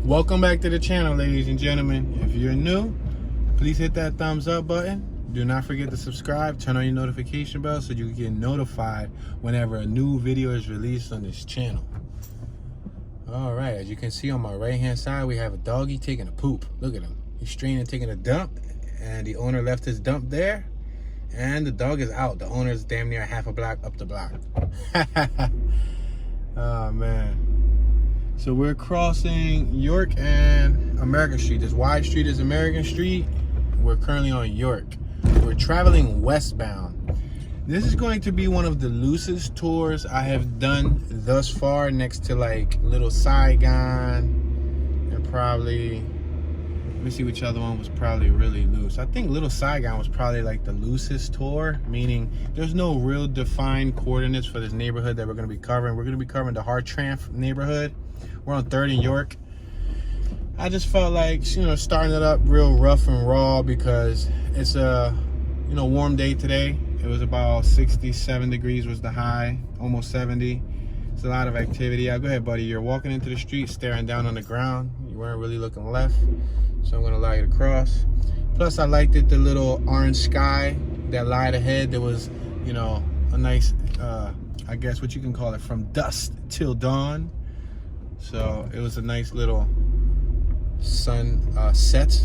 Welcome back to the channel, ladies and gentlemen. If you're new, please hit that thumbs up button. Do not forget to subscribe, turn on your notification bell so you can get notified whenever a new video is released on this channel. All right, as you can see on my right hand side, we have a doggy taking a poop. Look at him. He's straining taking a dump, and the owner left his dump there, and the dog is out. The owner is damn near half a block up the block. Oh man. So we're crossing York and American Street. This wide street is American Street. We're currently on York. We're traveling westbound. This is going to be one of the loosest tours I have done thus far, next to like Little Saigon and probably, let me see which other one was probably really loose. I think Little Saigon was probably like the loosest tour, meaning there's no real defined coordinates for this neighborhood that we're going to be covering. We're going to be covering the Hartranft neighborhood. We're on 3rd and York. I just felt like, starting it up real rough and raw because it's a, warm day today. It was about 67 degrees was the high, almost 70. It's a lot of activity. Go ahead, buddy. You're walking into the street, staring down on the ground. You weren't really looking left, so I'm gonna allow you to cross. Plus, I liked it, the little orange sky that lied ahead. There was, a nice, I guess what you can call it, from dusk till dawn. So it was a nice little sun set.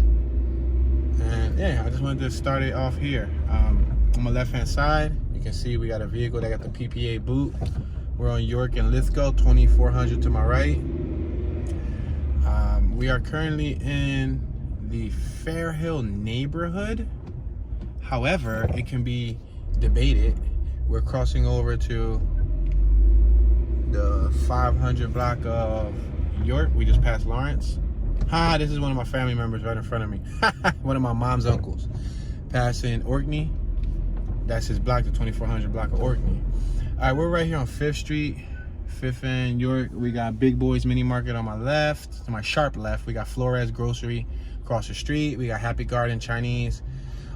And yeah, I just wanted to start it off here. On my left hand side, you can see we got a vehicle that got the PPA boot. We're on York and Lithgow, 2400 to my right. We are currently in the Fairhill neighborhood. However, it can be debated. We're crossing over to the 500 block of York. We just passed Lawrence. This is one of my family members right in front of me. One of my mom's uncles. Passing Orkney. That's his block, the 2400 block of Orkney. All right, we're right here on 5th Street, 5th and York. We got Big Boys Mini Market on my left, to my sharp left. We got Flores Grocery across the street. We got Happy Garden Chinese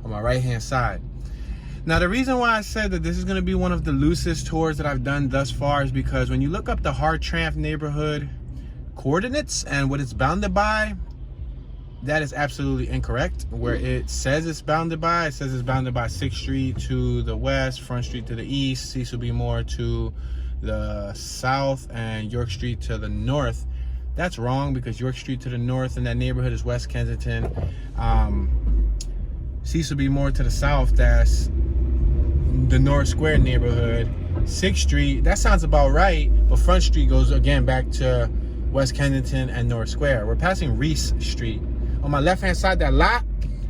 on my right hand side. Now, the reason why I said that this is going to be one of the loosest tours that I've done thus far is because when you look up the Hartranft neighborhood coordinates and what it's bounded by, that is absolutely incorrect. Where it says it's bounded by, it says it's bounded by 6th Street to the west, Front Street to the east, Cecil B. Moore to the south, and York Street to the north. That's wrong, because York Street to the north in that neighborhood is West Kensington. Cecil B. Moore to the south, that's the North Square neighborhood. 6th Street, that sounds about right, but Front Street goes again back to West Kensington and North Square. We're passing Reese Street. On my left hand side, that lot,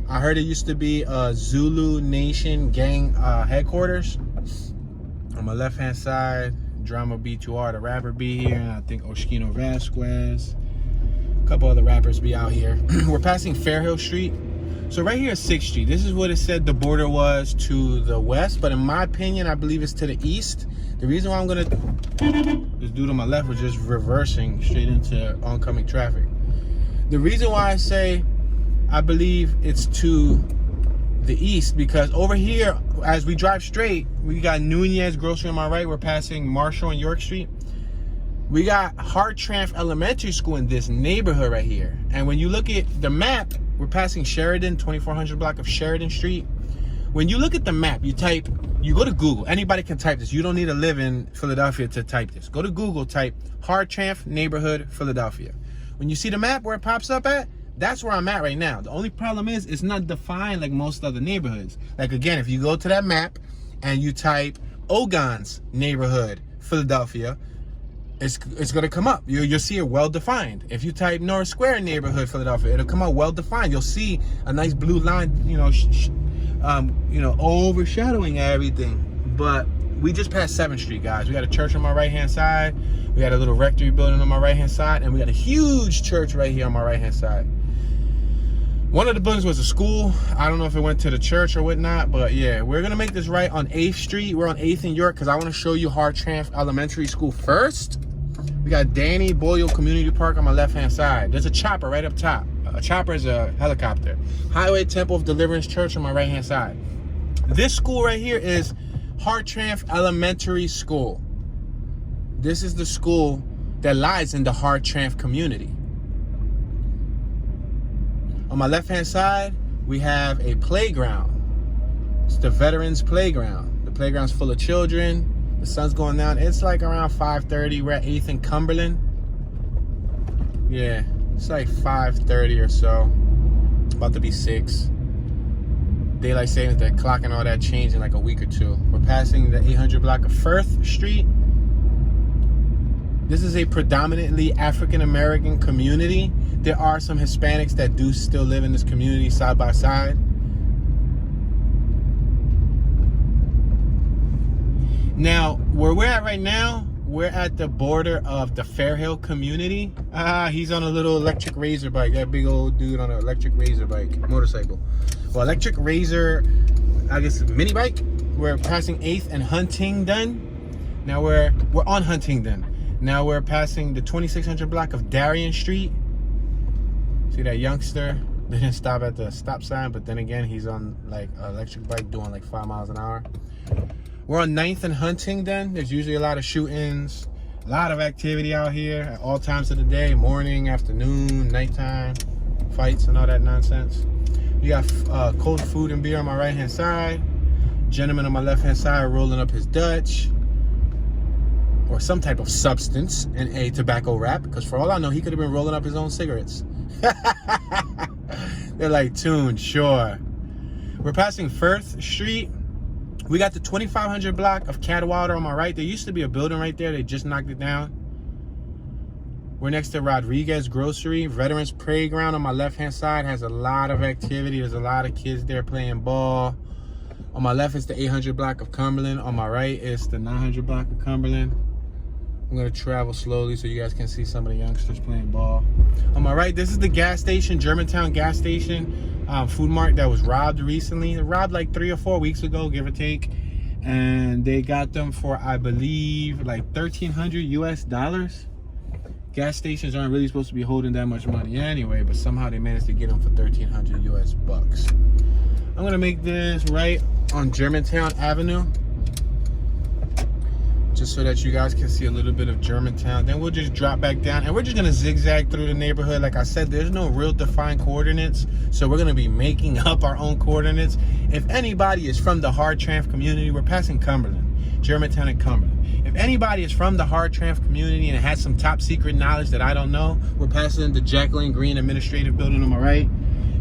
I heard it used to be a Zulu Nation gang headquarters. On my left hand side, Drama B2R, the rapper, be here, and I think Oshkino Vasquez, a couple other rappers be out here. We're passing Fairhill Street. So right here is 6th Street. This is what it said the border was to the west, but in my opinion, I believe it's to the east. The reason why I'm gonna, this dude on my left was just reversing straight into oncoming traffic. The reason why I say I believe it's to the east, because over here, as we drive straight, we got Nunez Grocery on my right. We're passing Marshall and York Street. We got Hartranft Elementary School in this neighborhood right here. And when you look at the map, we're passing Sheridan, 2400 block of Sheridan Street. When you look at the map, you go to Google. Anybody can type this. You don't need to live in Philadelphia to type this. Go to Google, type Hartranft neighborhood, Philadelphia. When you see the map where it pops up at, that's where I'm at right now. The only problem is it's not defined like most other neighborhoods. Like again, if you go to that map and you type Ogon's neighborhood, Philadelphia, it's gonna come up. You'll see it well defined. If you type North Square neighborhood, Philadelphia, it'll come out well defined. You'll see a nice blue line, overshadowing everything. But we just passed 7th Street, guys. We got a church on my right hand side. We got a little rectory building on my right hand side, and we got a huge church right here on my right hand side. One of the buildings was a school. I don't know if it went to the church or whatnot, but yeah, we're gonna make this right on 8th Street. We're on 8th and York because I want to show you Hartranft Elementary School first. We got Danny Boyle Community Park on my left hand side. There's a chopper right up top. A chopper is a helicopter. Highway Temple of Deliverance Church on my right hand side. This school right here is Hartranft Elementary School. This is the school that lies in the Hartranft community. On my left-hand side, we have a playground. It's the Veterans Playground. The playground's full of children. The sun's going down. It's like around 5:30. We're at 8th and Cumberland. Yeah, it's like 5:30 or so. About to be 6. Daylight savings, that clock and all that change in like a week or two. We're passing the 800 block of Firth Street. This is a predominantly African-American community. There are some Hispanics that do still live in this community side by side. Now, where we're at right now, we're at the border of the Fairhill community. He's on a little electric razor bike. That big old dude on an electric razor bike, motorcycle. Well, electric razor, I guess mini bike. We're passing 8th and Huntingdon. Now we're on Huntingdon. Now we're passing the 2600 block of Darien Street. See that youngster? They didn't stop at the stop sign, but then again, he's on like an electric bike doing like 5 miles an hour. We're on 9th and Huntingdon. There's usually a lot of shootings, a lot of activity out here at all times of the day, morning, afternoon, nighttime, fights and all that nonsense. We got cold food and beer on my right-hand side. Gentleman on my left-hand side rolling up his Dutch or some type of substance in a tobacco wrap, because for all I know, he could have been rolling up his own cigarettes. They're like, tuned, sure. We're passing Firth Street. We got the 2500 block of Cadwallader on my right. There used to be a building right there. They just knocked it down. We're next to Rodriguez Grocery. Veterans Playground on my left-hand side has a lot of activity. There's a lot of kids there playing ball. On my left is the 800 block of Cumberland. On my right is the 900 block of Cumberland. I'm going to travel slowly so you guys can see some of the youngsters playing ball. On my right, this is the gas station, Germantown gas station. Food mart that was robbed recently. It robbed like 3 or 4 weeks ago, give or take. And they got them for, I believe, like $1,300 US. Gas stations aren't really supposed to be holding that much money anyway, but somehow they managed to get them for $1,300 US bucks. I'm gonna make this right on Germantown Avenue, just so that you guys can see a little bit of Germantown. Then we'll just drop back down and we're just gonna zigzag through the neighborhood. Like I said, there's no real defined coordinates, so we're gonna be making up our own coordinates. If anybody is from the Hartranft community, we're passing Cumberland, Germantown and Cumberland. If anybody is from the Hartranft community and has some top secret knowledge that I don't know, we're passing the Jacqueline Green Administrative Building on my right.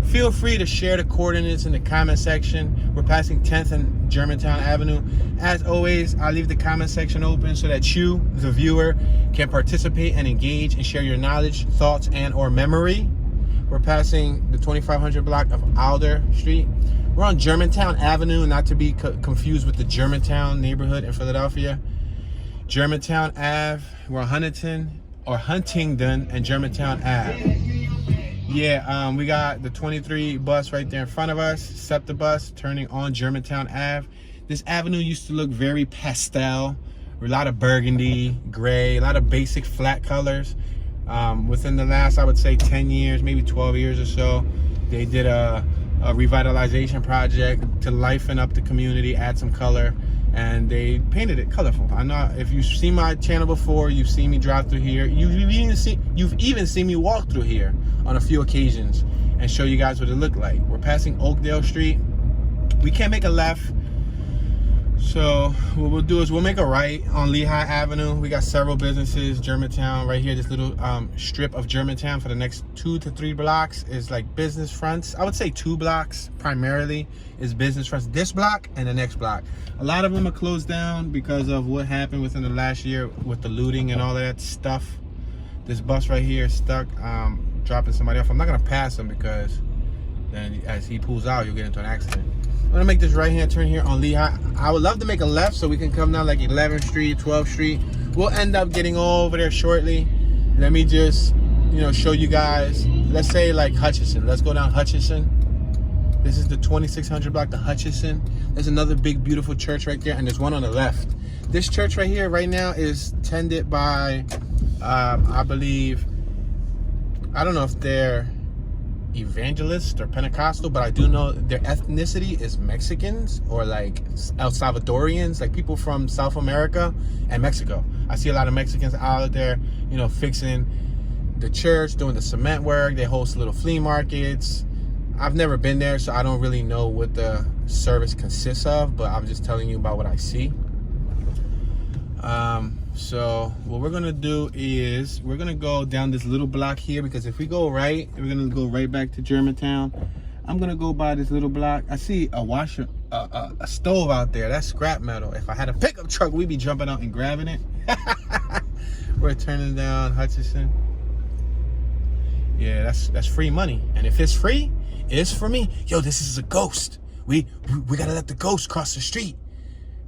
Feel free to share the coordinates in the comment section. We're passing 10th and Germantown Avenue. As always, I'll leave the comment section open so that you, the viewer, can participate and engage and share your knowledge, thoughts, and or memory. We're passing the 2500 block of Alder Street. We're on Germantown Avenue, not to be confused with the Germantown neighborhood in Philadelphia. Germantown Ave, we're on Huntingdon and Germantown Ave. Yeah, we got the 23 bus right there in front of us, SEPTA bus turning on Germantown Ave. This avenue used to look very pastel, a lot of burgundy, gray, a lot of basic flat colors. Within the last, I would say 10 years, maybe 12 years or so, they did a revitalization project to liven up the community, add some color, and they painted it colorful. I know if you've seen my channel before, you've seen me drive through here. You've even seen me walk through here on a few occasions and show you guys what it looked like. We're passing Oakdale Street. We can't make a left, so what we'll do is we'll make a right on Lehigh Avenue. We got several businesses. Germantown right here, this little strip of Germantown for the next 2 to 3 blocks is like business fronts. I would say 2 blocks primarily is business fronts. This block and the next block. A lot of them are closed down because of what happened within the last year with the looting and all that stuff. This bus right here is stuck, dropping somebody off. I'm not gonna pass him because then as he pulls out, you'll get into an accident. I'm gonna make this right hand turn here on Lehigh. I would love to make a left so we can come down like 11th Street, 12th Street. We'll end up getting over there shortly. Let me just, show you guys. Let's say like Hutchinson. Let's go down Hutchinson. This is the 2600 block, the Hutchinson. There's another big, beautiful church right there, and there's one on the left. This church right here, right now, is tended by, I believe, I don't know if they're evangelist or Pentecostal, but I do know their ethnicity is Mexicans or like El Salvadorians, like people from South America and Mexico. I see a lot of Mexicans out there, fixing the church, doing the cement work. They host little flea markets. I've never been there, so I don't really know what the service consists of, but I'm just telling you about what I see. So what we're gonna do is we're gonna go down this little block here, because if we go right, we're gonna go right back to Germantown. I'm gonna go by this little block. I see a washer, a stove out there. That's scrap metal. If I had a pickup truck, we'd be jumping out and grabbing it. We're turning down Hutchinson. Yeah, that's free money. And if it's free, it's for me. Yo, this is a ghost. We gotta let the ghost cross the street.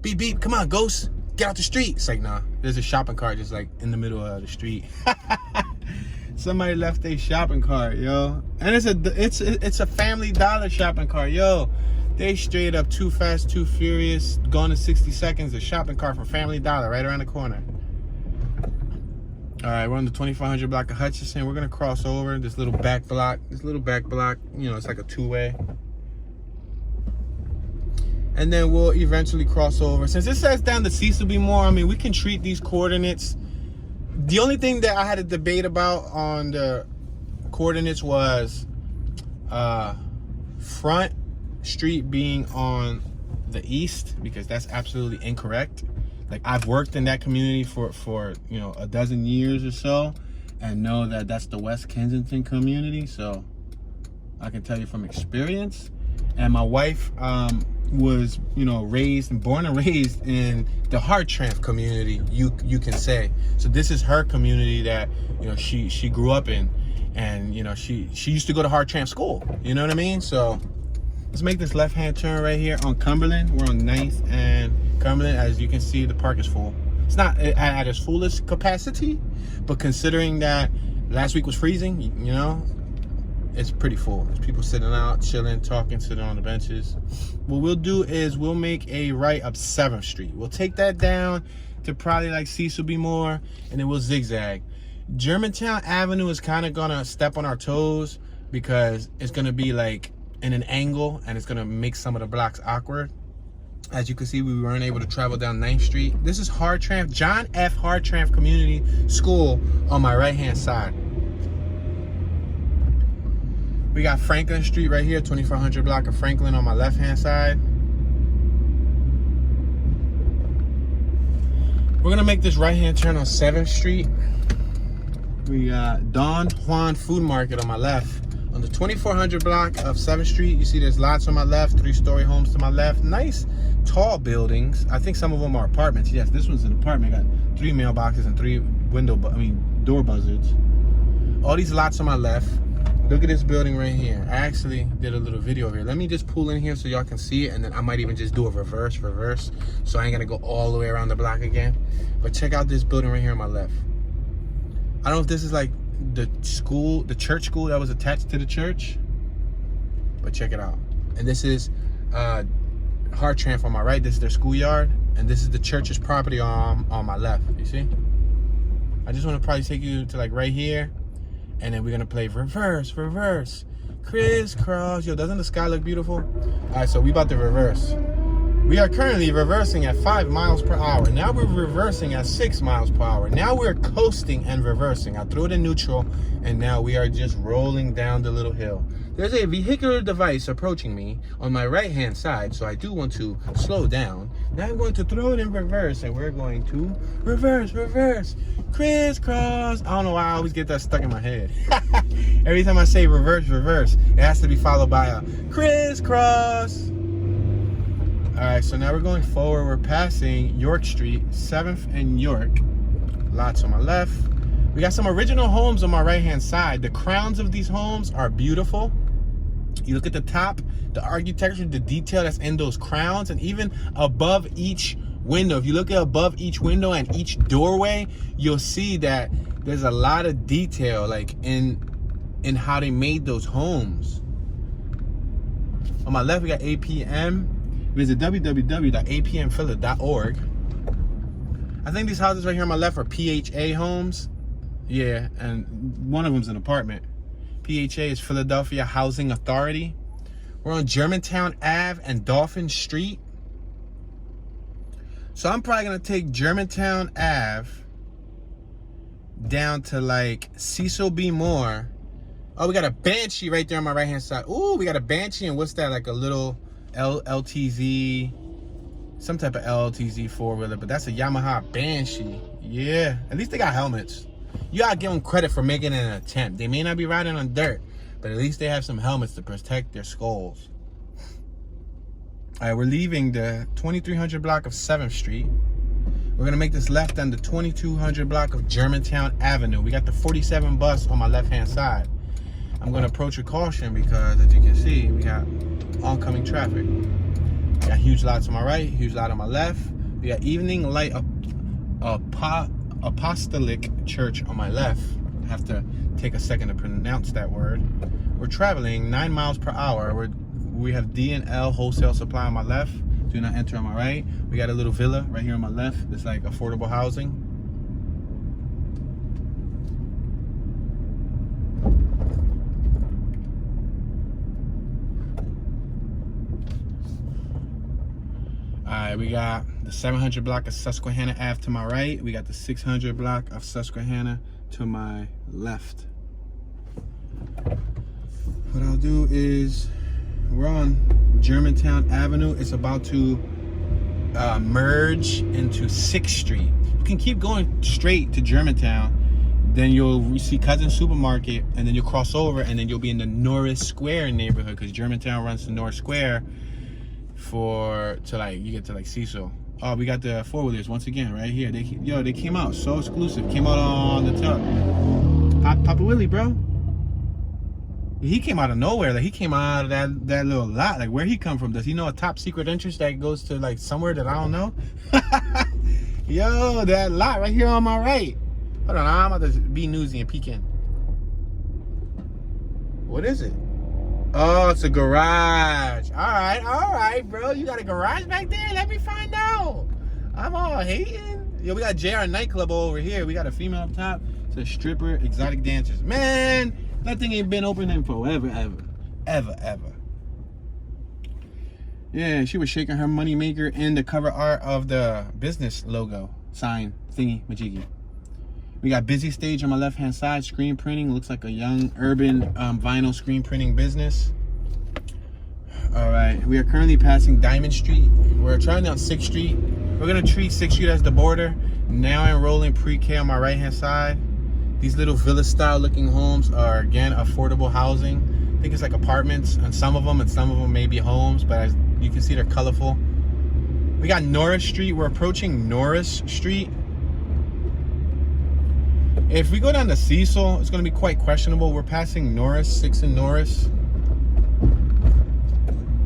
Beep beep, come on, ghost. Get out the street. It's like, nah, there's a shopping cart just like in the middle of the street. Somebody left a shopping cart, yo. And it's a Family Dollar shopping cart, yo. They straight up Too Fast, Too Furious, Gone in 60 Seconds, a shopping cart from Family Dollar right around the corner. All right, we're on the 2500 block of Hutchinson. We're gonna cross over this little back block. You know, it's like a two-way. And then we'll eventually cross over. Since it says down to Cecil B. Moore, I mean, we can treat these coordinates. The only thing that I had a debate about on the coordinates was Front Street being on the east, because that's absolutely incorrect. Like, I've worked in that community for you know, a dozen years or so, and know that that's the West Kensington community, so I can tell you from experience. And my wife was, you know, born and raised in the Hartranft community, you can say. So this is her community that, you know, she grew up in, and you know, she used to go to Hartranft school, you know what I mean? So let's make this left-hand turn right here on Cumberland. We're on 9th and Cumberland. As you can see, the park is full. It's not at its fullest capacity, but considering that last week was freezing, you know, it's pretty full. There's people sitting out, chilling, talking, sitting on the benches. What we'll do is we'll make a right up 7th Street. We'll take that down to probably like Cecil B. Moore, and then we'll zigzag. Germantown Avenue is kind of gonna step on our toes, because it's gonna be like in an angle, and it's gonna make some of the blocks awkward. As you can see, we weren't able to travel down 9th Street. This is Hartranft, John F. Hartranft Community School on my right-hand side. We got Franklin Street right here, 2400 block of Franklin on my left-hand side. We're gonna make this right-hand turn on 7th Street. We got Don Juan Food Market on my left. On the 2400 block of 7th Street, you see there's lots on my left, 3-story homes to my left. Nice, tall buildings. I think some of them are apartments. Yes, this one's an apartment. Got 3 mailboxes and 3 door buzzards. All these lots on my left. Look at this building right here. I actually did a little video here. Let me just pull in here so y'all can see it, and then I might even just do a reverse, so I ain't gonna go all the way around the block again. But check out this building right here on my left. I don't know if this is like the church school that was attached to the church, but check it out. And this is Hartranft on my right. This is their schoolyard, and this is the church's property on my left. You see? I just want to probably take you to like right here, and then we're gonna play reverse, crisscross. Yo, doesn't the sky look beautiful? All right, so we about to reverse. We are currently reversing at 5 miles per hour. Now we're reversing at 6 miles per hour. Now we're coasting and reversing. I threw it in neutral, and now we are just rolling down the little hill. There's a vehicular device approaching me on my right-hand side, so I do want to slow down. Now I'm going to throw it in reverse, and we're going to reverse, crisscross. I don't know why I always get that stuck in my head. Every time I say reverse, it has to be followed by a crisscross. All right, so now we're going forward. We're passing York Street, 7th and York. Lots on my left. We got some original homes on my right-hand side. The crowns of these homes are beautiful. You look at the top, the architecture, the detail that's in those crowns, and even above each window. If you look at above each window and each doorway, you'll see that there's a lot of detail, like in how they made those homes. On my left, we got APM. Visit www.apmphila.org. I think these houses right here on my left are PHA homes. Yeah, and one of them's an apartment. PHA is Philadelphia Housing Authority. We're on Germantown Ave and Dolphin Street. So I'm probably gonna take Germantown Ave down to like Cecil B. Moore Oh, we got a Banshee right there on my right-hand side. Ooh, we got a Banshee, and what's that? Like a little LTZ, some type of LTZ four-wheeler, but that's a Yamaha Banshee. Yeah, at least they got helmets. You gotta give them credit for making an attempt. They may not be riding on dirt, but at least they have some helmets to protect their skulls. All right, we're leaving the 2300 block of 7th Street. We're gonna make this left on the 2200 block of Germantown Avenue. We got the 47 bus on my left-hand side. I'm gonna approach with caution because, as you can see, we got oncoming traffic. We got huge lots on my right, huge lot on my left. We got Evening Light Apostolic Church on my left. I have to take a second to pronounce that word. We're traveling 9 miles per hour. We have D&L Wholesale Supply on my left. Do not enter on my right. We got a little villa right here on my left. It's like affordable housing. Alright, we got the 700 block of Susquehanna Ave to my right. We got the 600 block of Susquehanna to my left. What I'll do is, we're on Germantown Avenue. It's about to merge into 6th Street. You can keep going straight to Germantown. Then you'll see Cousin Supermarket, and then you'll cross over, and then you'll be in the Norris Square neighborhood, because Germantown runs to Norris Square you get to like Cecil. Oh, we got the four-wheelers once again right here. They came out so exclusive. Came out on the top. Papa Willie, bro. He came out of nowhere. Like, he came out of that little lot. Like, where he come from? Does he know a top secret entrance that goes to like somewhere that I don't know? Yo, that lot right here on my right. Hold on, I'm about to be newsy and peek in. What is it? Oh, it's a garage. All right, bro. You got a garage back there? Let me find out. I'm all hating. Yo, we got JR Nightclub over here. We got a female up top. It's a stripper, exotic dancers. Man, that thing ain't been open in forever, ever. Yeah, she was shaking her money maker in the cover art of the business logo sign thingy majiggy. We got Busy Stage on my left-hand side, screen printing. Looks like a young urban vinyl screen printing business. All right, we are currently passing Diamond Street. We're traveling down 6th Street. We're gonna treat 6th Street as the border. Now enrolling pre-K on my right-hand side. These little villa-style looking homes are, again, affordable housing. I think it's like apartments and some of them may be homes, but as you can see, they're colorful. We got Norris Street. We're approaching Norris Street. If we go down to Cecil, it's going to be quite questionable. We're passing Norris, 6th and Norris.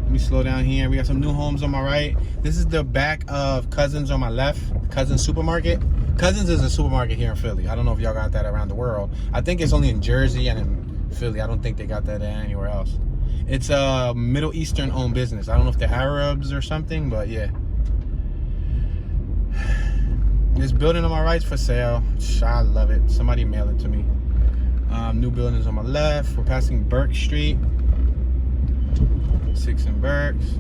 Let me slow down here. We got some new homes on my right. This is the back of Cousins on my left. Cousins Supermarket. Cousins is a supermarket here in Philly. I don't know if y'all got that around the world. I think it's only in Jersey and in Philly. I don't think they got that anywhere else. It's a Middle Eastern owned business. I don't know if they're Arabs or something, but yeah. This building on my right is for sale. I love it. Somebody mail it to me. New buildings on my left. We're passing Burke Street. 6th and Burks.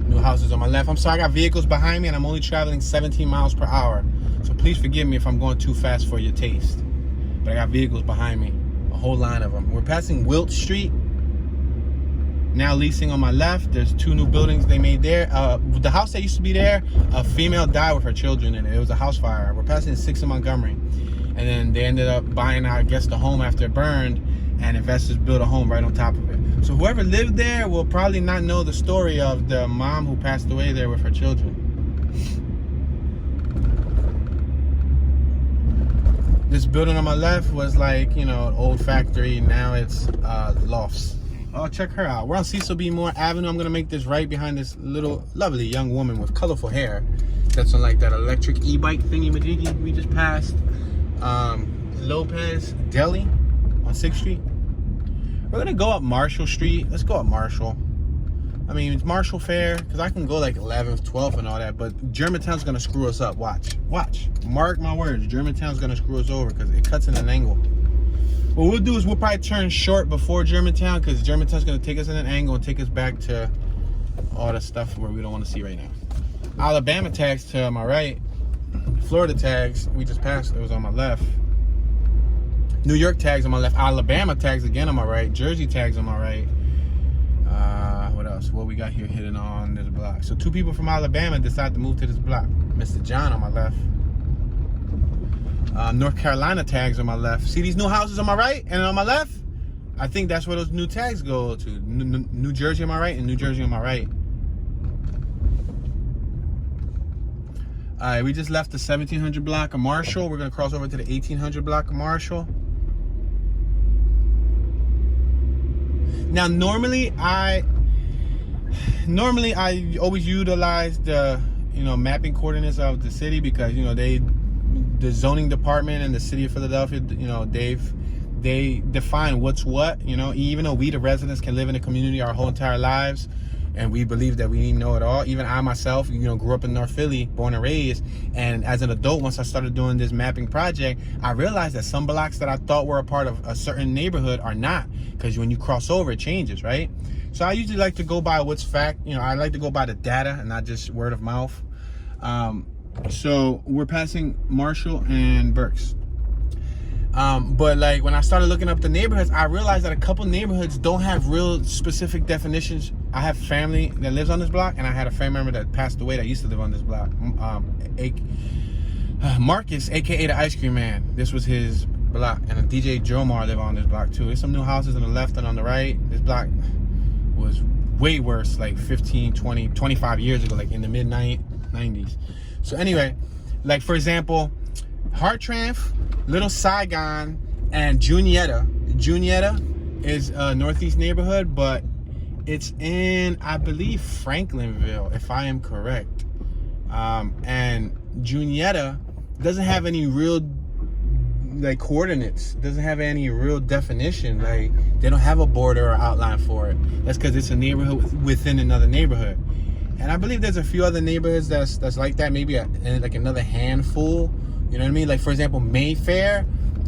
New houses on my left. I'm sorry, I got vehicles behind me and I'm only traveling 17 miles per hour. So please forgive me if I'm going too fast for your taste. But I got vehicles behind me. A whole line of them. We're passing Wilt Street. Now leasing on my left. There's 2 new buildings they made there. The house that used to be there, a female died with her children in it. It was a house fire. We're passing 6th and Montgomery. And then they ended up buying, I guess, the home after it burned, and investors built a home right on top of it. So whoever lived there will probably not know the story of the mom who passed away there with her children. This building on my left was like, you know, an old factory. Now it's lofts. Oh, check her out. We're on Cecil B. Moore Avenue. I'm going to make this right behind this little lovely young woman with colorful hair. That's on like that electric e-bike thingy-majiggy. We just passed Lopez Deli on 6th Street. We're going to go up Marshall Street. Let's go up Marshall. I mean, it's Marshall Fair, because I can go like 11th, 12th and all that, but Germantown's going to screw us up. Watch. Mark my words. Germantown's going to screw us over because it cuts in an angle. What we'll do is we'll probably turn short before Germantown, because Germantown's going to take us in an angle and take us back to all the stuff where we don't want to see right now. Alabama tags to my right. Florida tags, we just passed. It was on my left. New York tags on my left. Alabama tags again on my right. Jersey tags on my right. What else? What we got here hidden on this block? So 2 people from Alabama decided to move to this block. Mr. John on my left. North Carolina tags on my left. See these new houses on my right and on my left? I think that's where those new tags go to. New Jersey on my right and New Jersey on my right. All right, we just left the 1700 block of Marshall. We're gonna cross over to the 1800 block of Marshall. Now, normally I always utilize the mapping coordinates of the city because the zoning department and the city of Philadelphia, they define what's what. Even though we the residents can live in a community our whole entire lives, and we believe that we know it all. Even I myself, grew up in North Philly, born and raised, and as an adult, once I started doing this mapping project, I realized that some blocks that I thought were a part of a certain neighborhood are not, because when you cross over, it changes, right? So I usually like to go by what's fact. I like to go by the data and not just word of mouth. So we're passing Marshall and Berks. But like when I started looking up the neighborhoods, I realized that a couple neighborhoods don't have real specific definitions. I have family that lives on this block, and I had a family member that passed away that used to live on this block. Marcus, aka the Ice Cream Man. This was his block, and a DJ Jomar lived on this block too. There's some new houses on the left and on the right. This block was way worse, like 15, 20, 25 years ago, like in the mid 90s. So anyway, like for example, Hartranft, Little Saigon, and Juniata. Juniata is a northeast neighborhood, but it's in, I believe, Franklinville, if I am correct. And Juniata doesn't have any real coordinates, doesn't have any real definition. Like they don't have a border or outline for it. That's because it's a neighborhood within another neighborhood. And I believe there's a few other neighborhoods that's like that, maybe like another handful. You know what I mean? Like, for example, Mayfair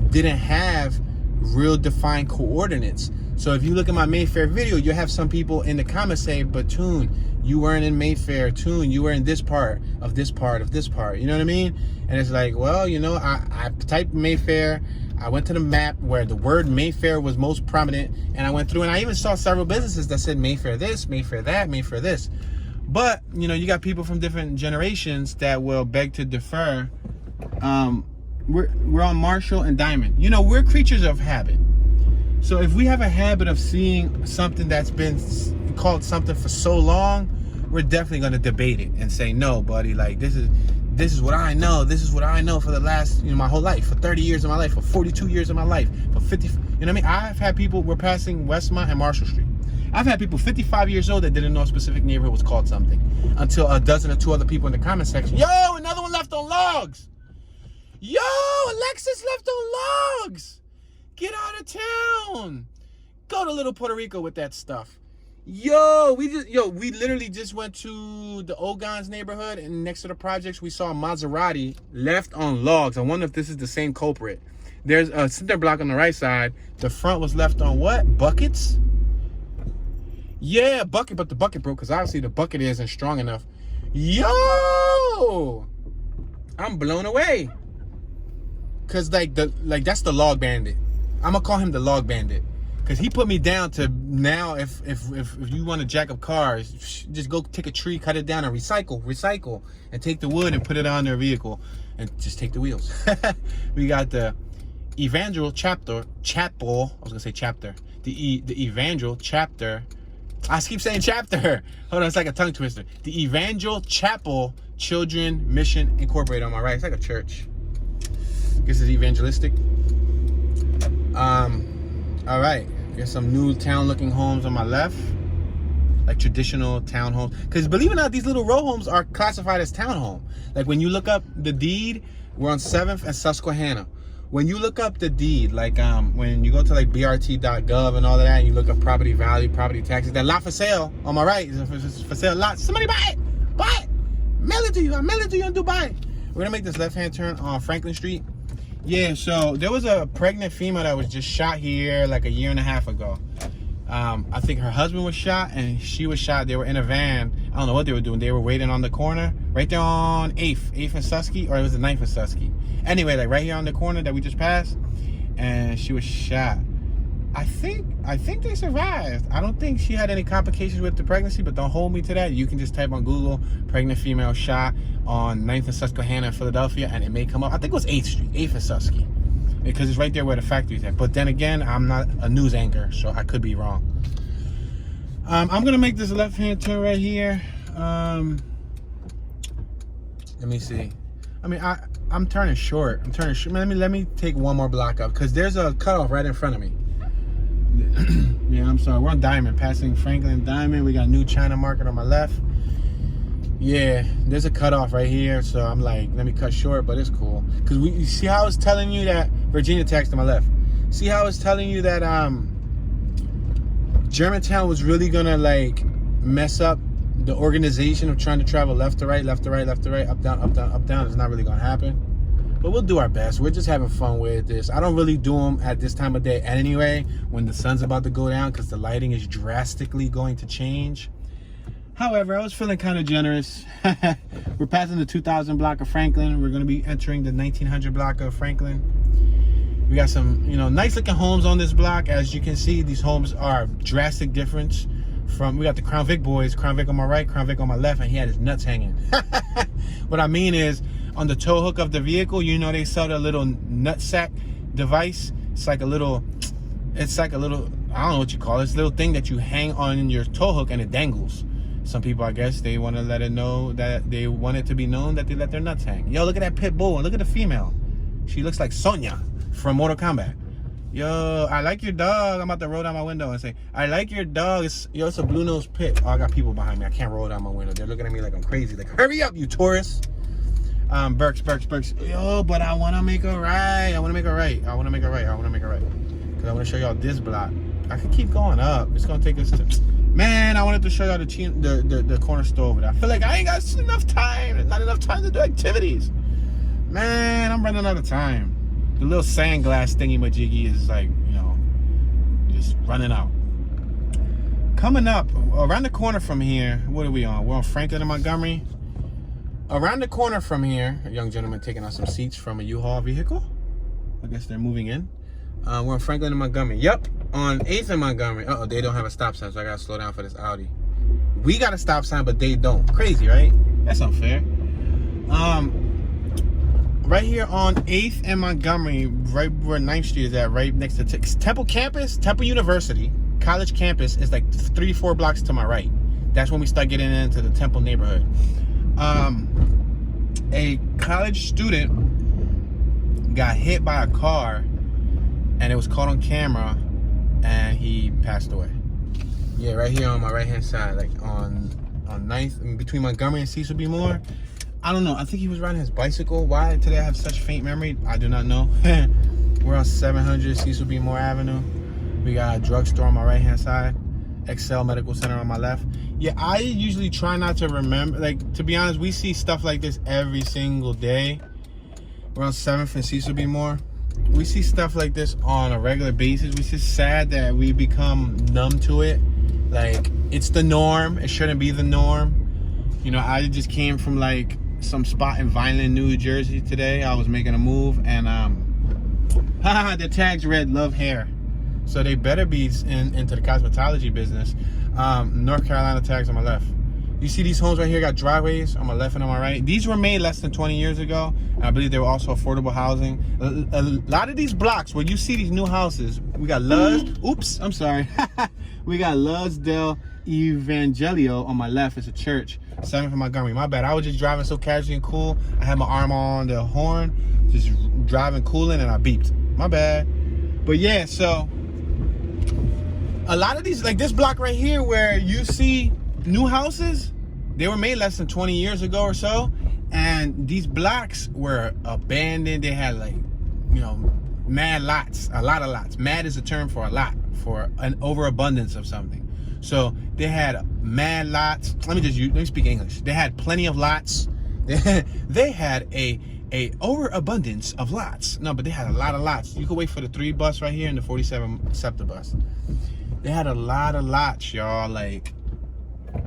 didn't have real defined coordinates. So if you look at my Mayfair video, you have some people in the comments say, but Toon, you weren't in Mayfair. Toon, you were in this part of this part of this part. You know what I mean? And it's like, well, I typed Mayfair. I went to the map where the word Mayfair was most prominent. And I went through and I even saw several businesses that said Mayfair this, Mayfair that, Mayfair this. But, you got people from different generations that will beg to differ. We're on Marshall and Diamond. We're creatures of habit. So if we have a habit of seeing something that's been called something for so long, we're definitely going to debate it and say, no, buddy, like this is what I know. This is what I know for the last, my whole life, for 30 years of my life, for 42 years of my life, for 50, what I mean? I've had people, we're passing Westmont and Marshall Street. I've had people 55 years old that didn't know a specific neighborhood was called something until a dozen or two other people in the comment section. Yo, another one left on logs. Yo, Alexis left on logs. Get out of town. Go to Little Puerto Rico with that stuff. Yo, we literally just went to the Ogons neighborhood, and next to the projects, we saw a Maserati left on logs. I wonder if this is the same culprit. There's a cinder block on the right side. The front was left on what? Buckets? Yeah, bucket, but the bucket broke because obviously the bucket isn't strong enough. Yo, I'm blown away. Cause like that's the log bandit. I'm gonna call him the log bandit. Cause he put me down to now if you want to jack up cars, just go take a tree, cut it down, and recycle, and take the wood and put it on their vehicle, and just take the wheels. We got the Evangel chapter. The Evangel chapter. I keep saying chapter. Hold on, it's like a tongue twister. The Evangel Chapel Children Mission Incorporated on my right. It's like a church. I guess it's evangelistic. All right. There's some new town looking homes on my left. Like traditional town homes. Because believe it or not, these little row homes are classified as town home. Like when you look up the deed, we're on 7th and Susquehanna. When you look up the deed, like when you go to like brt.gov and all of that, and you look up property value, property taxes, that lot for sale on my right is a for sale lot. Somebody buy it! Buy it! Mail it to you! I'll mail it to you in Dubai. We're gonna make this left-hand turn on Franklin Street. Yeah, so there was a pregnant female that was just shot here like a year and a half ago. I think her husband was shot and she was shot. They were in a van. I don't know what they were doing. They were waiting on the corner right there on 8th and Susky, or it was the 9th and Susky. Anyway, like right here on the corner that we just passed. and she was shot. I think they survived. I don't think she had any complications with the pregnancy, but don't hold me to that. You can just type on Google pregnant female shot on 9th and Susquehanna in Philadelphia, and it may come up. I think it was 8th Street, 8th and Susky, because it's right there where the factory's at. But then again, I'm not a news anchor, so I could be wrong. I'm gonna make this left-hand turn right here. Let me see. I mean, I'm turning short. Let me take one more block up, because there's a cutoff right in front of me. Yeah, I'm sorry. We're on Diamond, passing Franklin Diamond. We got New China Market on my left. Yeah, there's a cutoff right here, so I'm like, let me cut short, but it's cool. Because you see how I was telling you that Virginia Tech's to my left. See how I was telling you that Germantown was really gonna like mess up the organization of trying to travel left to right, left to right, left to right, up, down, up, down, up, down. It's not really gonna happen. But we'll do our best. We're just having fun with this. I don't really do them at this time of day anyway, when the sun's about to go down, because the lighting is drastically going to change. However, I was feeling kind of generous. We're passing the 2000 block of Franklin. We're going to be entering the 1900 block of Franklin. We got some, nice looking homes on this block. As you can see, these homes are drastic difference from, we got the Crown Vic boys, Crown Vic on my right, Crown Vic on my left, and he had his nuts hanging. What I mean is, on the tow hook of the vehicle, they sell a little nutsack device. It's like a little, I don't know what you call it. It's a little thing that you hang on your tow hook and it dangles. Some people, I guess, they want to let it know that they want it to be known that they let their nuts hang. Yo, look at that pit bull and look at the female. She looks like Sonya from Mortal Kombat. Yo, I like your dog. I'm about to roll down my window and say, I like your dog. It's a blue-nosed pit. Oh, I got people behind me. I can't roll down my window. They're looking at me like I'm crazy. Like, hurry up, you tourist. Burks. Yo, but I want to make a right. I want to make a right. Because I want to show y'all this block. I could keep going up. It's going to take us to... Man, I wanted to show y'all the corner store over there. I feel like I ain't got enough time. There's not enough time to do activities. Man, I'm running out of time. The little sand glass thingy majiggy is like, just running out. Coming up, around the corner from here, what are we on? We're on Franklin and Montgomery. Around the corner from here, a young gentleman taking out some seats from a U-Haul vehicle. I guess they're moving in. We're on Franklin and Montgomery. Yep, on 8th and Montgomery. Uh-oh, they don't have a stop sign, so I gotta slow down for this Audi. We got a stop sign, but they don't. Crazy, right? That's unfair. Right here on 8th and Montgomery, right where 9th Street is at, right next to Temple campus, Temple University, college campus is like 3-4 blocks to my right. That's when we start getting into the Temple neighborhood. A college student got hit by a car, and it was caught on camera, and he passed away. Yeah, right here on my right hand side, like on 9th, between Montgomery and Cecil B. Moore. I don't know. I think he was riding his bicycle. Why today I have such faint memory, I do not know. We're on 700 Cecil B. Moore Avenue. We got a drugstore on my right hand side. Excel Medical Center on my left. Yeah, I usually try not to remember. Like, to be honest, we see stuff like this every single day. We're on 7th and Cecil B. Moore. We see stuff like this on a regular basis. It's just sad that we become numb to it. Like, it's the norm. It shouldn't be the norm. I just came from like some spot in Vineland, New Jersey today. I was making a move, and the tags read "Love Hair," so they better be into the cosmetology business. North Carolina tags on my left. You see these homes right here got driveways on my left and on my right. These were made less than 20 years ago, and I believe they were also affordable housing. A lot of these blocks where you see these new houses, we got we got Ludsdale Evangelio on my left. It's a church. 7th and Montgomery. My bad. I was just driving so casually and cool. I had my arm on the horn, just driving, cooling, and I beeped. My bad. But yeah, so a lot of these, like this block right here where you see new houses, they were made less than 20 years ago or so, and these blocks were abandoned. They had like, mad lots, a lot of lots. Mad is a term for a lot, for an overabundance of something. So they had mad lots. Let me speak English. They had plenty of lots. They had a overabundance of lots. No, but they had a lot of lots. You could wait for the 3 bus right here and the 47 SEPTA bus. They had a lot of lots, y'all. Like,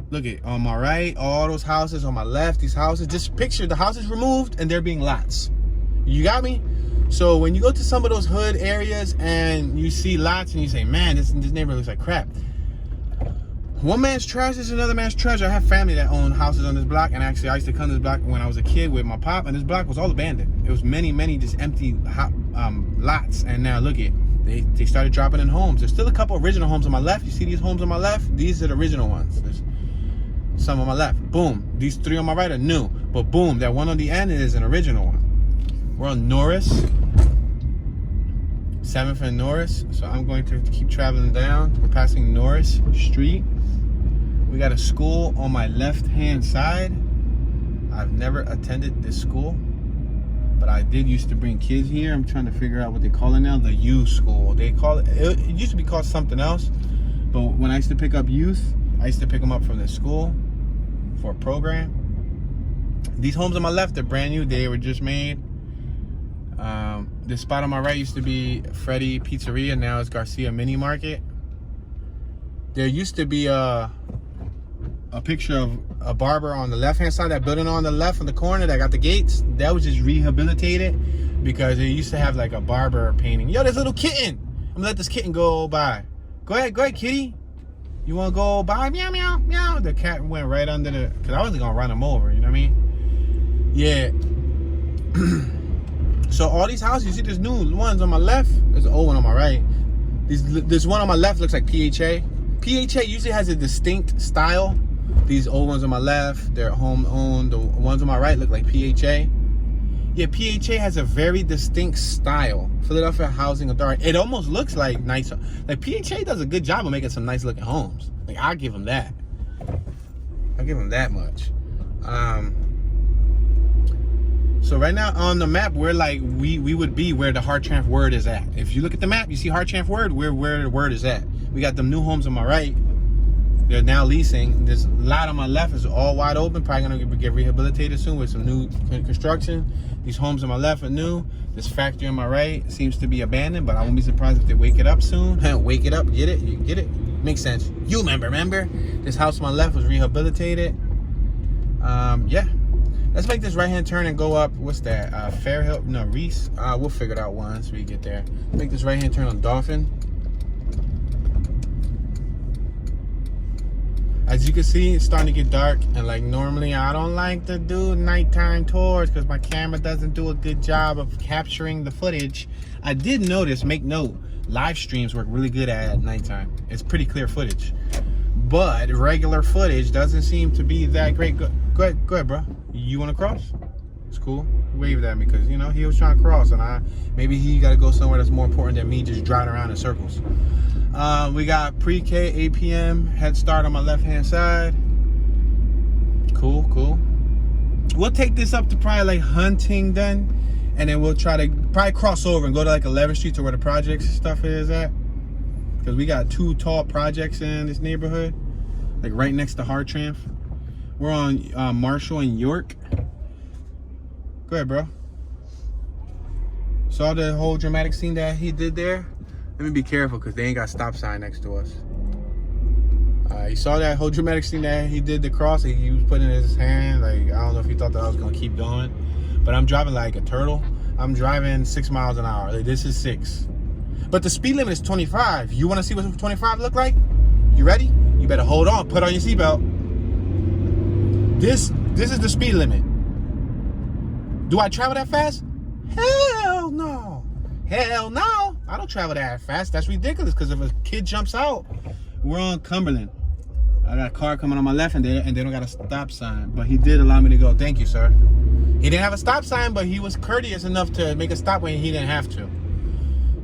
look at on my right, all those houses. On my left, these houses. Just picture the houses removed and they're being lots. You got me? So when you go to some of those hood areas and you see lots and you say, man, this neighborhood looks like crap. One man's trash is another man's treasure. I have family that own houses on this block, and actually I used to come to this block when I was a kid with my pop, and this block was all abandoned. It was many just empty lots, and now look at they started dropping in homes. There's still a couple original homes on my left. You see these homes on my left? These are the original ones. There's some on my left. Boom. These 3 on my right are new, but boom, that one on the end is an original one. We're on Norris, 7th and Norris, so I'm going to keep traveling down. We're passing Norris Street. We got a school on my left-hand side. I've never attended this school, but I did used to bring kids here. I'm trying to figure out what they call it now. The youth school. They call it used to be called something else, but when I used to pick up youth, I used to pick them up from the school for a program. These homes on my left are brand new. They were just made. This spot on my right used to be Freddy Pizzeria. Now it's Garcia Mini Market. There used to be a picture of a barber on the left hand side. That building on the left in the corner that got the gates, that was just rehabilitated because it used to have like a barber painting. Yo, there's a little kitten. I'm gonna let this kitten go by. Go ahead, kitty. You wanna go by? Meow, meow, meow. The cat went right under the, cause I wasn't gonna run him over, you know what I mean? Yeah. So all these houses, you see there's new ones on my left, there's an old one on my right. This one on my left looks like PHA. PHA usually has a distinct style. These old ones on my left, they're home owned. The ones on my right look like PHA. Yeah, PHA has a very distinct style. Philadelphia Housing Authority. It almost looks like nice. Like PHA does a good job of making some nice looking homes. Like I'll give them that. I'll give them that much. So right now on the map, we're like, we would be where the Hartranft word is at. If you look at the map, you see Hartranft word, we're where the word is at. We got them new homes on my right. They're now leasing. This lot on my left is all wide open. Probably gonna get rehabilitated soon with some new construction. These homes on my left are new. This factory on my right seems to be abandoned, but I won't be surprised if they wake it up soon. Wake it up, get it? You get it? Makes sense. You remember? This house on my left was rehabilitated. Yeah. Let's make this right-hand turn and go up. What's that? Fairhill? No, Reese. We'll figure it out once we get there. Make this right-hand turn on Dolphin. As you can see, it's starting to get dark, and like normally I don't like to do nighttime tours because my camera doesn't do a good job of capturing the footage. I did notice, make note, live streams work really good at nighttime. It's pretty clear footage, but regular footage doesn't seem to be that great. Go ahead, bro. You want to cross? It's cool. Waved at me because, you know, he was trying to cross, and maybe he got to go somewhere that's more important than me just driving around in circles. We got pre-K, 8 p.m. Head start on my left-hand side. Cool. We'll take this up to probably like Huntingdon, and then we'll try to probably cross over and go to like 11th Street to where the projects stuff is at. Because we got 2 tall projects in this neighborhood, like right next to Hartranft. We're on Marshall and York. Go ahead, bro. Saw the whole dramatic scene that he did there? Let me be careful because they ain't got stop sign next to us. You saw that whole dramatic scene that he did the cross. He was putting his hand, like, I don't know if he thought that I was gonna keep going, but I'm driving like a turtle. I'm driving 6 miles an hour. Like, this is 6. But the speed limit is 25. You wanna see what 25 look like? You ready? You better hold on, put on your seatbelt. This is the speed limit. Do I travel that fast? Hell no. Hell no. I don't travel that fast. That's ridiculous because if a kid jumps out, we're on Cumberland. I got a car coming on my left and they don't got a stop sign. But he did allow me to go. Thank you, sir. He didn't have a stop sign, but he was courteous enough to make a stop when he didn't have to.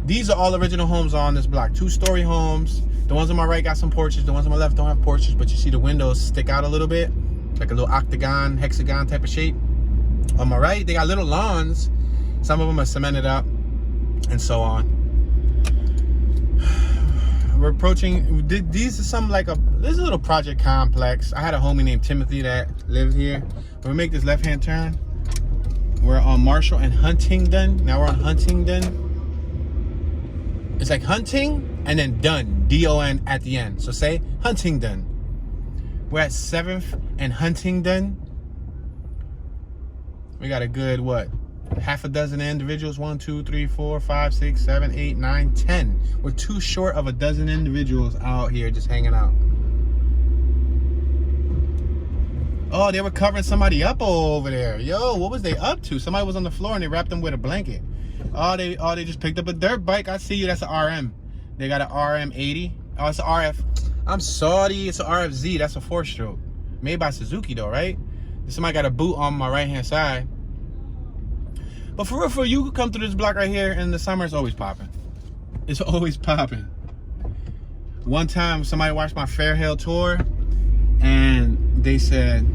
These are all original homes on this block. 2-story homes. The ones on my right got some porches. The ones on my left don't have porches, but you see the windows stick out a little bit. Like a little octagon, hexagon type of shape. On my right, they got little lawns. Some of them are cemented up and so on. We're approaching, these are some like this is a little project complex. I had a homie named Timothy that lived here. When we make this left-hand turn, we're on Marshall and Huntingdon. Now we're on Huntingdon. It's like hunting and then done, D-O-N at the end. So say Huntingdon. We're at 7th and Huntingdon. We got a good, what, half a dozen individuals. 1, 2, 3, 4, 5, 6, 7, 8, 9, 10. We're too short of a dozen individuals out here just hanging out. Oh, they were covering somebody up over there. Yo, what was they up to? Somebody was on the floor and they wrapped them with a blanket. Oh, they just picked up a dirt bike. I see you. That's an RM. They got an RM80. Oh, it's an RF. I'm sorry. It's an RFZ. That's a 4-stroke. Made by Suzuki though, right? Somebody got a boot on my right-hand side. But for real, you could come through this block right here in the summer, it's always popping. It's always popping. One time, somebody watched my Fair Hill tour, and they said,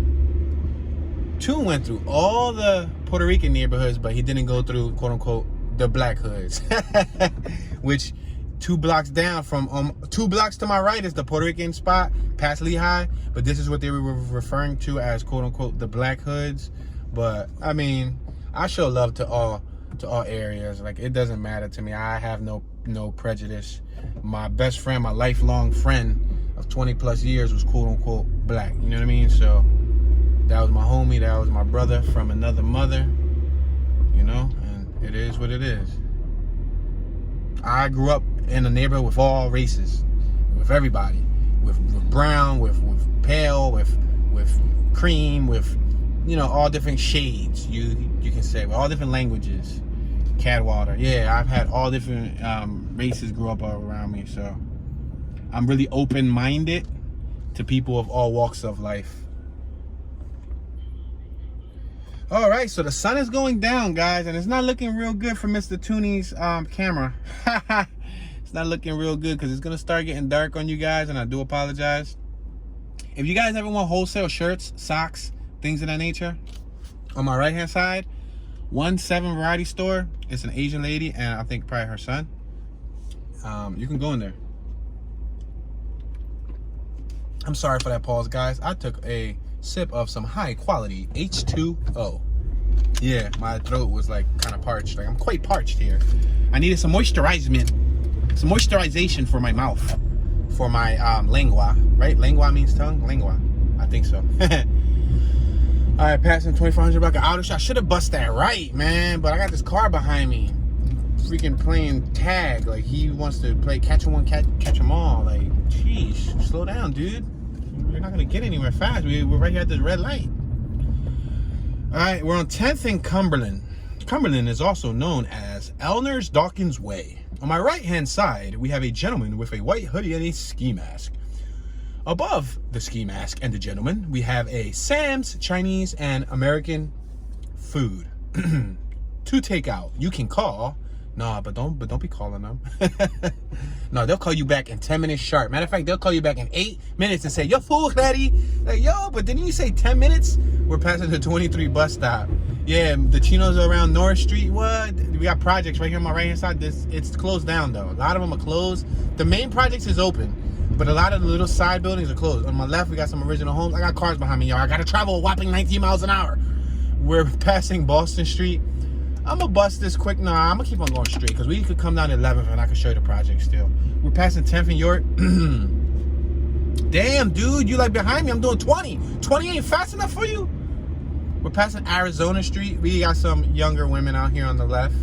Toon went through all the Puerto Rican neighborhoods, but he didn't go through, quote-unquote, the black hoods. Which, 2 blocks down from, 2 blocks to my right is the Puerto Rican spot, past Lehigh. But this is what they were referring to as, quote-unquote, the black hoods. But, I mean, I show love to all areas. Like, it doesn't matter to me. I have no prejudice. My best friend, my lifelong friend of 20 plus years was quote unquote black. You know what I mean? So that was my homie, that was my brother from another mother, you know, and it is what it is. I grew up in a neighborhood with all races, with everybody, with brown, with pale, with cream, with, you know, all different shades, you can say, with all different languages. Cadwater, yeah, I've had all different races grow up around me, so I'm really open-minded to people of all walks of life. All right, so the sun is going down, guys, and it's not looking real good for Mr. Tooney's camera. It's not looking real good because it's gonna start getting dark on you guys, and I do apologize. If you guys ever want wholesale shirts, socks, things of that nature, on my right-hand side, 17 Variety Store. It's an Asian lady, and I think probably her son. You can go in there. I'm sorry for that pause, guys. I took a sip of some high-quality H2O. Yeah, my throat was like kind of parched. Like, I'm quite parched here. I needed some moisturization for my mouth, for my lengua. Right? Lengua means tongue. Lengua. I think so. All right, passing 2400 block of auto shot. Should have bust that right, man. But I got this car behind me, freaking playing tag. Like, he wants to play catch 'em one, catch 'em all. Like, jeez, slow down, dude. We're not gonna get anywhere fast. We're right here at the red light. All right, we're on 10th and Cumberland. Cumberland is also known as Elner's Dawkins Way. On my right-hand side, we have a gentleman with a white hoodie and a ski mask. Above the ski mask and the gentleman, we have a Sam's Chinese and American food to take out. You can call. Nah, but don't be calling them. No, they'll call you back in 10 minutes sharp. Matter of fact, they'll call you back in 8 minutes and say, your food ready. Like, yo, but didn't you say 10 minutes? We're passing the 23 bus stop. Yeah, the chinos are around North Street. What? We got projects right here on my right hand side. It's closed down though. A lot of them are closed. The main projects is open, but a lot of the little side buildings are closed. On my left, we got some original homes. I got cars behind me, y'all. I got to travel a whopping 19 miles an hour. We're passing Boston Street. I'm going to bust this quick. Nah, I'm going to keep on going straight because we could come down to 11th and I can show you the project still. We're passing 10th and York. Damn, dude, you like behind me. I'm doing 20. 20 ain't fast enough for you? We're passing Arizona Street. We got some younger women out here on the left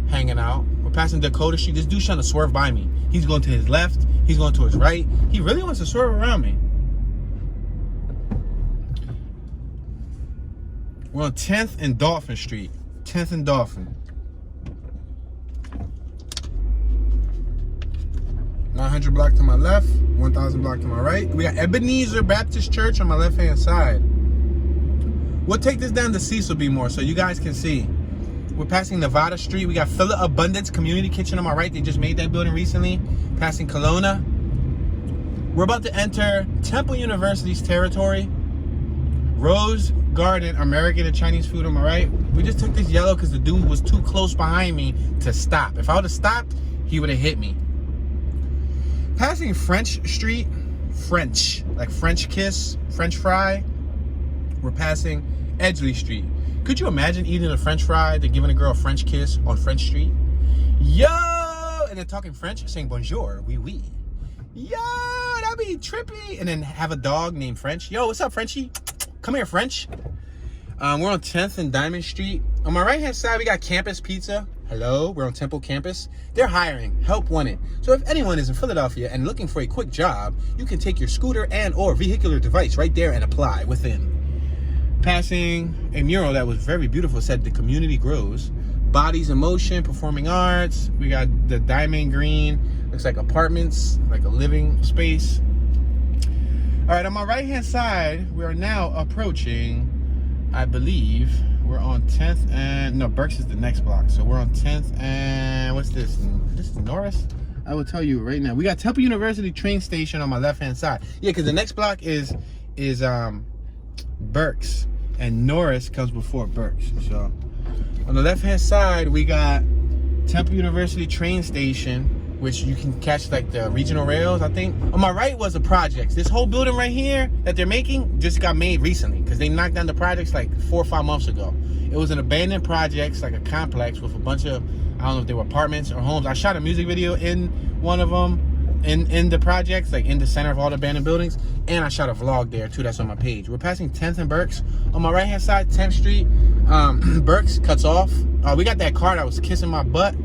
hanging out. We're passing Dakota Street. This dude's trying to swerve by me. He's going to his left. He's going to his right. He really wants to swerve around me. We're on 10th and Dolphin Street. 10th and Dolphin. 900 block to my left. 1000 block to my right. We got Ebenezer Baptist Church on my left-hand side. We'll take this down to Cecil B. More so you guys can see. We're passing Nevada Street. We got Phila Abundance Community Kitchen on my right. They just made that building recently. Passing Kelowna. We're about to enter Temple University's territory. Rose Garden American and Chinese food on my right. We just took this yellow because the dude was too close behind me to stop. If I would have stopped, he would have hit me. Passing French Street. French. Like French kiss. French fry. We're passing Edgeley Street. Could you imagine eating a French fry then giving a girl a French kiss on French Street? Yo! And then talking French, saying bonjour, oui, oui. Yo, that'd be trippy. And then have a dog named French. Yo, what's up, Frenchie? Come here, French. We're on 10th and Diamond Street. On my right-hand side, we got Campus Pizza. Hello, we're on Temple campus. They're hiring, help wanted. So if anyone is in Philadelphia and looking for a quick job, you can take your scooter and or vehicular device right there and apply within. Passing a mural that was very beautiful, said the community grows. Bodies in motion, performing arts. We got the diamond green, looks like apartments, like a living space. All right, on my right-hand side, we are now approaching, I believe, we're on 10th and, no, Berks is the next block. So we're on 10th and, what's this? This is Norris? I will tell you right now. We got Temple University train station on my left-hand side. Yeah, because the next block is Berks. And Norris comes before Berks. So on the left-hand side, we got Temple University train station, which you can catch like the regional rails, I think. On my right was the projects. This whole building right here that they're making just got made recently because they knocked down the projects like 4 or 5 months ago. It was an abandoned projects, like a complex with a bunch of, I don't know if they were apartments or homes. I shot a music video in one of them, in the projects, like in the center of all the abandoned buildings. And I shot a vlog there too, that's on my page. We're passing 10th and Berks. On my right hand side, 10th Street, Berks cuts off. We got that car that was kissing my butt.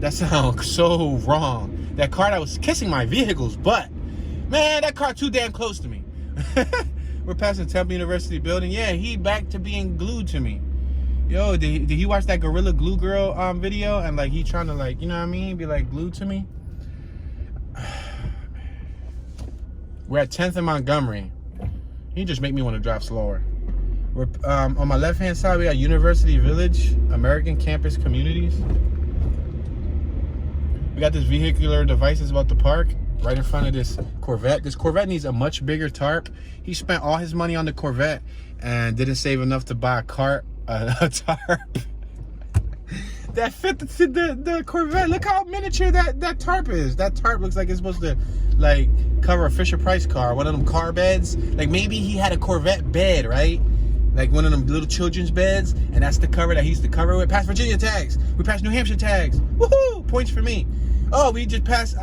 That sounds so wrong. That car that was kissing my vehicle's butt. Man, that car too damn close to me. We're passing Temple University building. Yeah, he back to being glued to me. Yo, did he watch that Gorilla Glue Girl video? And like he trying to like, you know what I mean? Be like glued to me. We're at 10th and Montgomery. He just make me want to drive slower. We're on my left hand side, we got University Village, American Campus Communities. We got this vehicular devices about to park right in front of this Corvette. This Corvette needs a much bigger tarp. He spent all his money on the Corvette and didn't save enough to buy a tarp that fit the Corvette. Look how miniature that tarp is. That tarp looks like it's supposed to like cover a Fisher Price car, one of them car beds. Like maybe he had a Corvette bed, right? Like one of them little children's beds, and that's the cover that he used to cover with. Passed Virginia tags. We passed New Hampshire tags. Woohoo! Points for me. Oh, we just passed,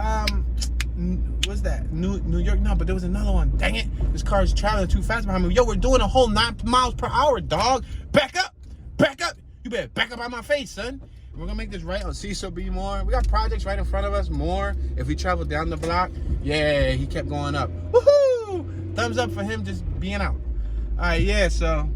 what's that? New York? No, but there was another one. Dang it. This car is traveling too fast behind me. Yo, we're doing a whole 9 miles per hour, dog. Back up. Back up. You better back up out my face, son. We're gonna make this right on Cecil B. Moore. We got projects right in front of us. More. If we travel down the block, yeah, he kept going up. Woohoo! Thumbs up for him just being out. All right, yeah, so.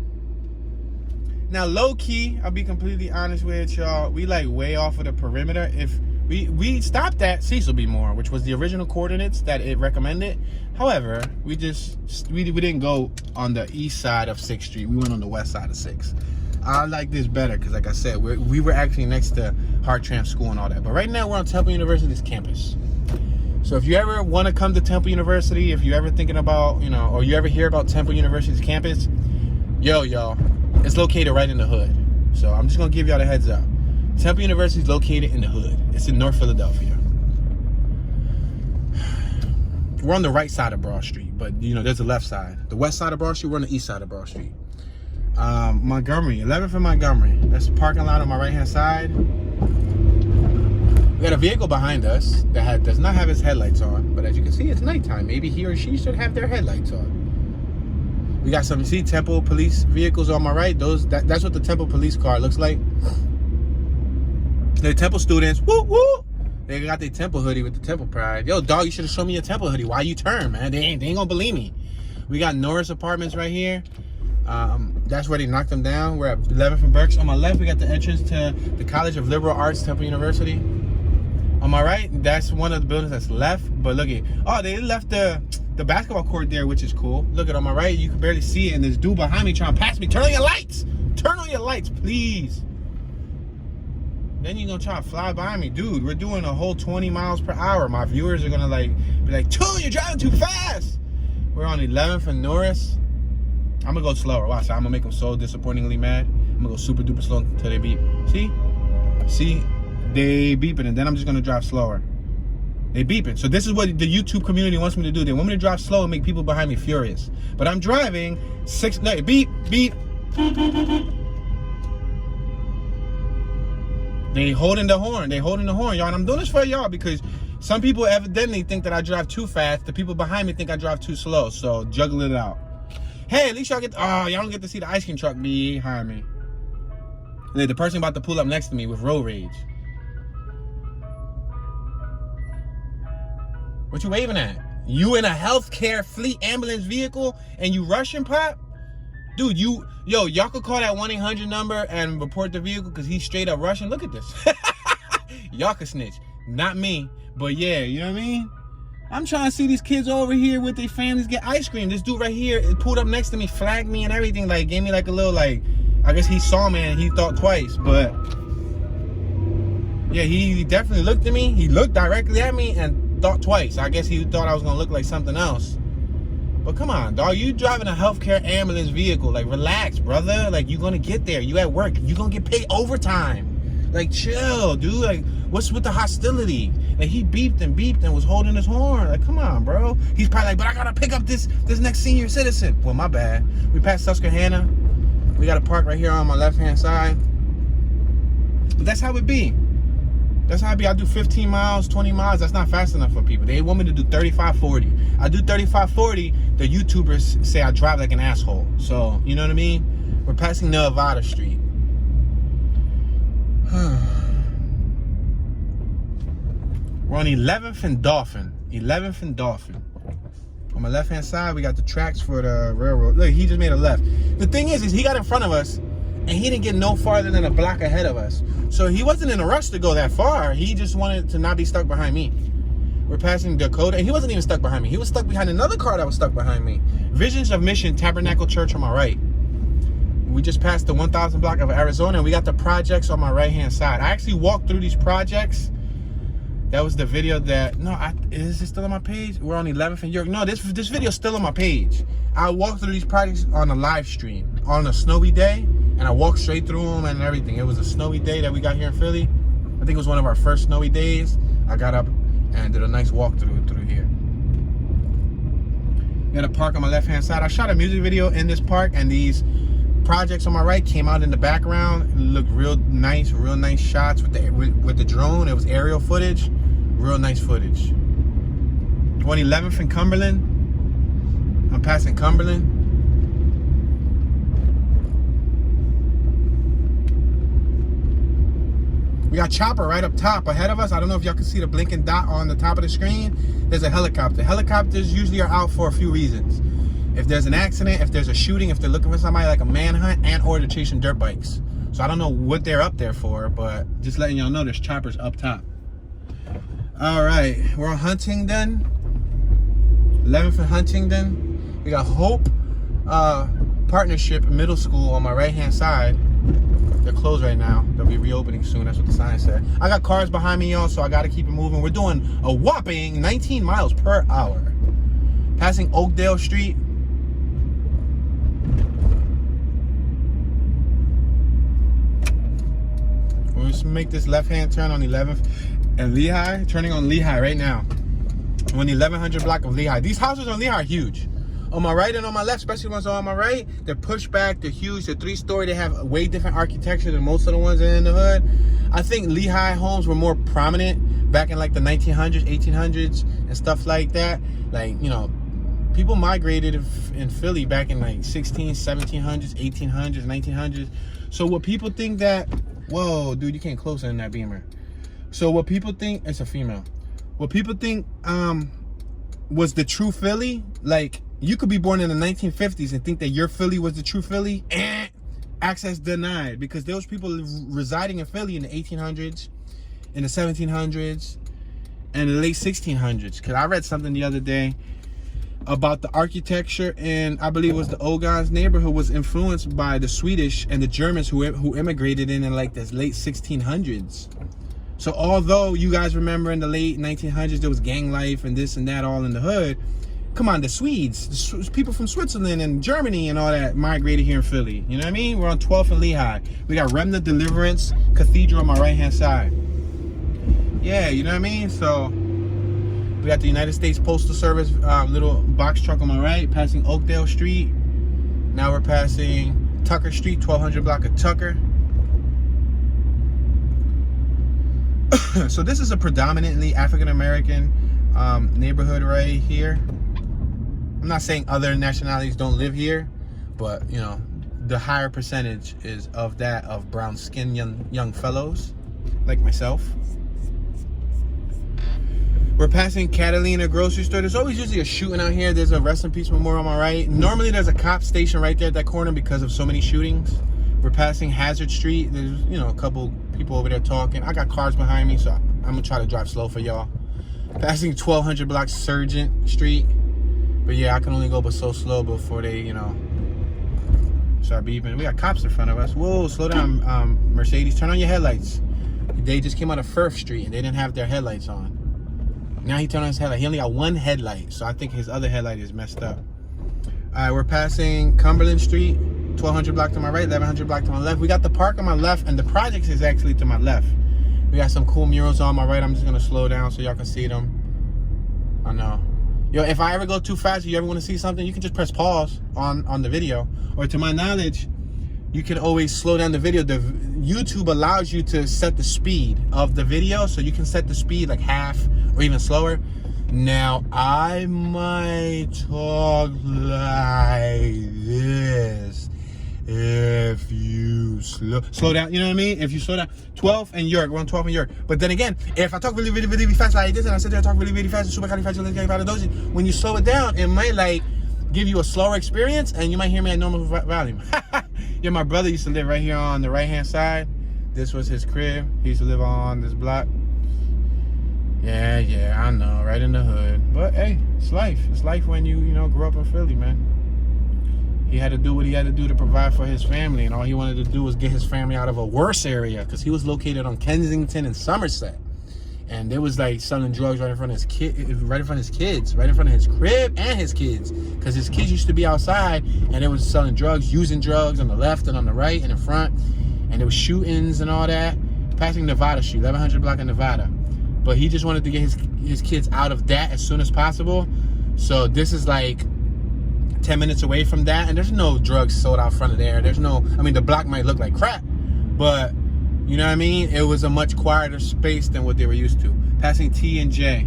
Now, low key, I'll be completely honest with y'all. We like way off of the perimeter. If we stopped at Cecil B. Moore, which was the original coordinates that it recommended. However, we didn't go on the east side of 6th Street. We went on the west side of 6th. I like this better because, like I said, we were actually next to Hartranft School and all that. But right now, we're on Temple University's campus. So if you ever want to come to Temple University, if you're ever thinking about, you know, or you ever hear about Temple University's campus, y'all, it's located right in the hood. So I'm just going to give y'all the heads up. Temple University is located in the hood. It's in North Philadelphia. We're on the right side of Broad Street, but you know, there's the left side. The west side of Broad Street, we're on the east side of Broad Street. Montgomery, 11th and Montgomery. That's the parking lot on my right-hand side. We got a vehicle behind us that does not have its headlights on, but as you can see, it's nighttime. Maybe he or she should have their headlights on. We got some, you see, Temple police vehicles on my right. That's what the Temple police car looks like. They're Temple students. Woo woo. They got their Temple hoodie with the Temple pride. Yo, dog, you should have shown me your Temple hoodie. Why you turn, man? They ain't gonna believe me. We got Norris Apartments right here. That's where they knocked them down. We're at 11th and Berks. On my left, we got the entrance to the College of Liberal Arts, Temple University. On my right, that's one of the buildings that's left. But look at, oh, they left the basketball court there, which is cool. Look at on my right, you can barely see it, and there's dude behind me trying to pass me. Turn on your lights. Turn on your lights, please. Then you're gonna try to fly by me. Dude, we're doing a whole 20 miles per hour. My viewers are gonna be like, Toon, you're driving too fast. We're on 11th and Norris. I'm gonna go slower. Watch, I'm gonna make them so disappointingly mad. I'm gonna go super duper slow until they beep. See, they beeping, and then I'm just gonna drive slower. They beeping. So this is what the YouTube community wants me to do. They want me to drive slow and make people behind me furious. But I'm driving beep, beep. They holding the horn, y'all. And I'm doing this for y'all because some people evidently think that I drive too fast. The people behind me think I drive too slow. So juggle it out. Hey, at least y'all y'all don't get to see the ice cream truck behind me. The person about to pull up next to me with road rage. What you waving at? You in a healthcare fleet ambulance vehicle and you rushing, Pop? Dude, y'all could call that 1-800 number and report the vehicle because he's straight up rushing. Look at this. Y'all could snitch. Not me. But yeah, you know what I mean? I'm trying to see these kids over here with their families get ice cream. This dude right here pulled up next to me, flagged me and everything. Like, gave me like a little, like, I guess he saw me and he thought twice. But yeah, he definitely looked at me. He looked directly at me and thought twice. I guess he thought I was gonna look like something else. But come on, dog. You driving a healthcare ambulance vehicle. Like, relax, brother. Like, you gonna get there. You at work. You gonna get paid overtime. Like, chill, dude. Like, what's with the hostility? Like, he beeped and was holding his horn. Like, come on, bro. He's probably like, but I gotta pick up this next senior citizen. Well, my bad. We passed Susquehanna. We got to park right here on my left-hand side. But that's how it be. That's how it be. I do 15 miles, 20 miles. That's not fast enough for people. They want me to do 35, 40. I do 35, 40. The YouTubers say I drive like an asshole. So, you know what I mean? We're passing Nevada Street. We're on 11th and Dolphin. 11th and Dolphin. On my left-hand side, we got the tracks for the railroad. Look, he just made a left. The thing is he got in front of us, and he didn't get no farther than a block ahead of us. So he wasn't in a rush to go that far. He just wanted to not be stuck behind me. We're passing Dakota, and he wasn't even stuck behind me. He was stuck behind another car that was stuck behind me. Visions of Mission Tabernacle Church on my right. We just passed the 1000 block of Arizona, and we got the projects on my right-hand side. I actually walked through these projects. That was the video that, is it still on my page? We're on 11th and York. No, this video's still on my page. I walked through these projects on a live stream on a snowy day, and I walked straight through them and everything. It was a snowy day that we got here in Philly. I think it was one of our first snowy days. I got up and did a nice walk through here. Got a park on my left-hand side. I shot a music video in this park, and these projects on my right came out in the background. It looked real nice shots with the drone. It was aerial footage, real nice footage. 11th and Cumberland. I'm passing Cumberland. We got Chopper right up top ahead of us. I don't know if y'all can see the blinking dot on the top of the screen. There's a helicopter. Helicopters usually are out for a few reasons. If there's an accident, if there's a shooting, if they're looking for somebody, like a manhunt, and or they're chasing dirt bikes. So I don't know what they're up there for, but just letting y'all know there's choppers up top. All right, we're on Huntingdon. 11th and Huntingdon. We got Hope Partnership Middle School on my right-hand side. They're closed right now. They'll be reopening soon. That's what the sign said. I got cars behind me, y'all, so I got to keep it moving. We're doing a whopping 19 miles per hour. Passing Oakdale Street. We'll just make this left-hand turn on 11th and Lehigh. Turning on Lehigh right now. We're on the 1100 block of Lehigh. These houses on Lehigh are huge. On my right and on my left, especially the ones on my right, they're pushed back, they're huge, they're 3-story, they have way different architecture than most of the ones in the hood. I think Lehigh homes were more prominent back in like the 1900s, 1800s, and stuff like that. Like, you know, people migrated in Philly back in like 1700s, 1800s, 1900s. So what people think that, whoa, dude, you can't close in that Beamer. So what people think, it's a female. What people think was the true Philly, like, you could be born in the 1950s and think that your Philly was the true Philly. Access denied, because there was people residing in Philly in the 1800s, in the 1700s, and the late 1600s. Because I read something the other day about the architecture, and I believe it was the Ogons neighborhood was influenced by the Swedish and the Germans who immigrated in like the late 1600s. So although you guys remember in the late 1900s there was gang life and this and that all in the hood, come on, the Swedes, people from Switzerland and Germany and all that migrated here in Philly. You know what I mean? We're on 12th and Lehigh. We got Remnant Deliverance Cathedral on my right-hand side. Yeah, you know what I mean? So we got the United States Postal Service little box truck on my right, passing Oakdale Street. Now we're passing Tucker Street, 1200 block of Tucker. So this is a predominantly African-American neighborhood right here. I'm not saying other nationalities don't live here, but you know, the higher percentage is of that of brown skinned young fellows like myself. We're passing Catalina grocery store. There's always usually a shooting out here. There's a rest in peace memorial on my right. Normally there's a cop station right there at that corner because of so many shootings. We're passing Hazard Street. There's, you know, a couple people over there talking. I got cars behind me, so I'm gonna try to drive slow for y'all. Passing 1200 block Sergeant Street. But yeah, I can only go but so slow before they, you know, start beeping. We got cops in front of us. Whoa, slow down, Mercedes. Turn on your headlights. They just came out of Firth Street and they didn't have their headlights on. Now he turned on his headlight. He only got one headlight, so I think his other headlight is messed up. All right, we're passing Cumberland Street, 1200 block to my right, 1100 block to my left. We got the park on my left, and the projects is actually to my left. We got some cool murals on my right. I'm just gonna slow down so y'all can see them. I know. Yo, if I ever go too fast, you ever want to see something, you can just press pause on the video. Or to my knowledge, you can always slow down the video. The YouTube allows you to set the speed of the video, so you can set the speed like half or even slower. Now, I might talk like this if you slow down, you know what I mean? If you slow down, 12 and York, we're on 12 and York. But then again, if I talk really fast like this, and I sit there and talk really fast, when you slow it down, it might like give you a slower experience, and you might hear me at normal volume. Yeah, my brother used to live right here on the right-hand side. This was his crib. He used to live on this block. Yeah, I know, right in the hood. But hey, it's life. It's life when you know, grow up in Philly, man. He had to do what he had to do to provide for his family, and all he wanted to do was get his family out of a worse area, because he was located on Kensington and Somerset. And they was like selling drugs right in front of his kids, right in front of his crib and his kids, because his kids used to be outside and they was selling drugs, using drugs on the left and on the right and in front, and there was shootings and all that. Passing Nevada Street, 1100 block in Nevada, but he just wanted to get his kids out of that as soon as possible. So this is like 10 minutes away from that, and there's no drugs sold out front of there. There's no, I mean, the block might look like crap, but you know what I mean? It was a much quieter space than what they were used to. Passing T and J.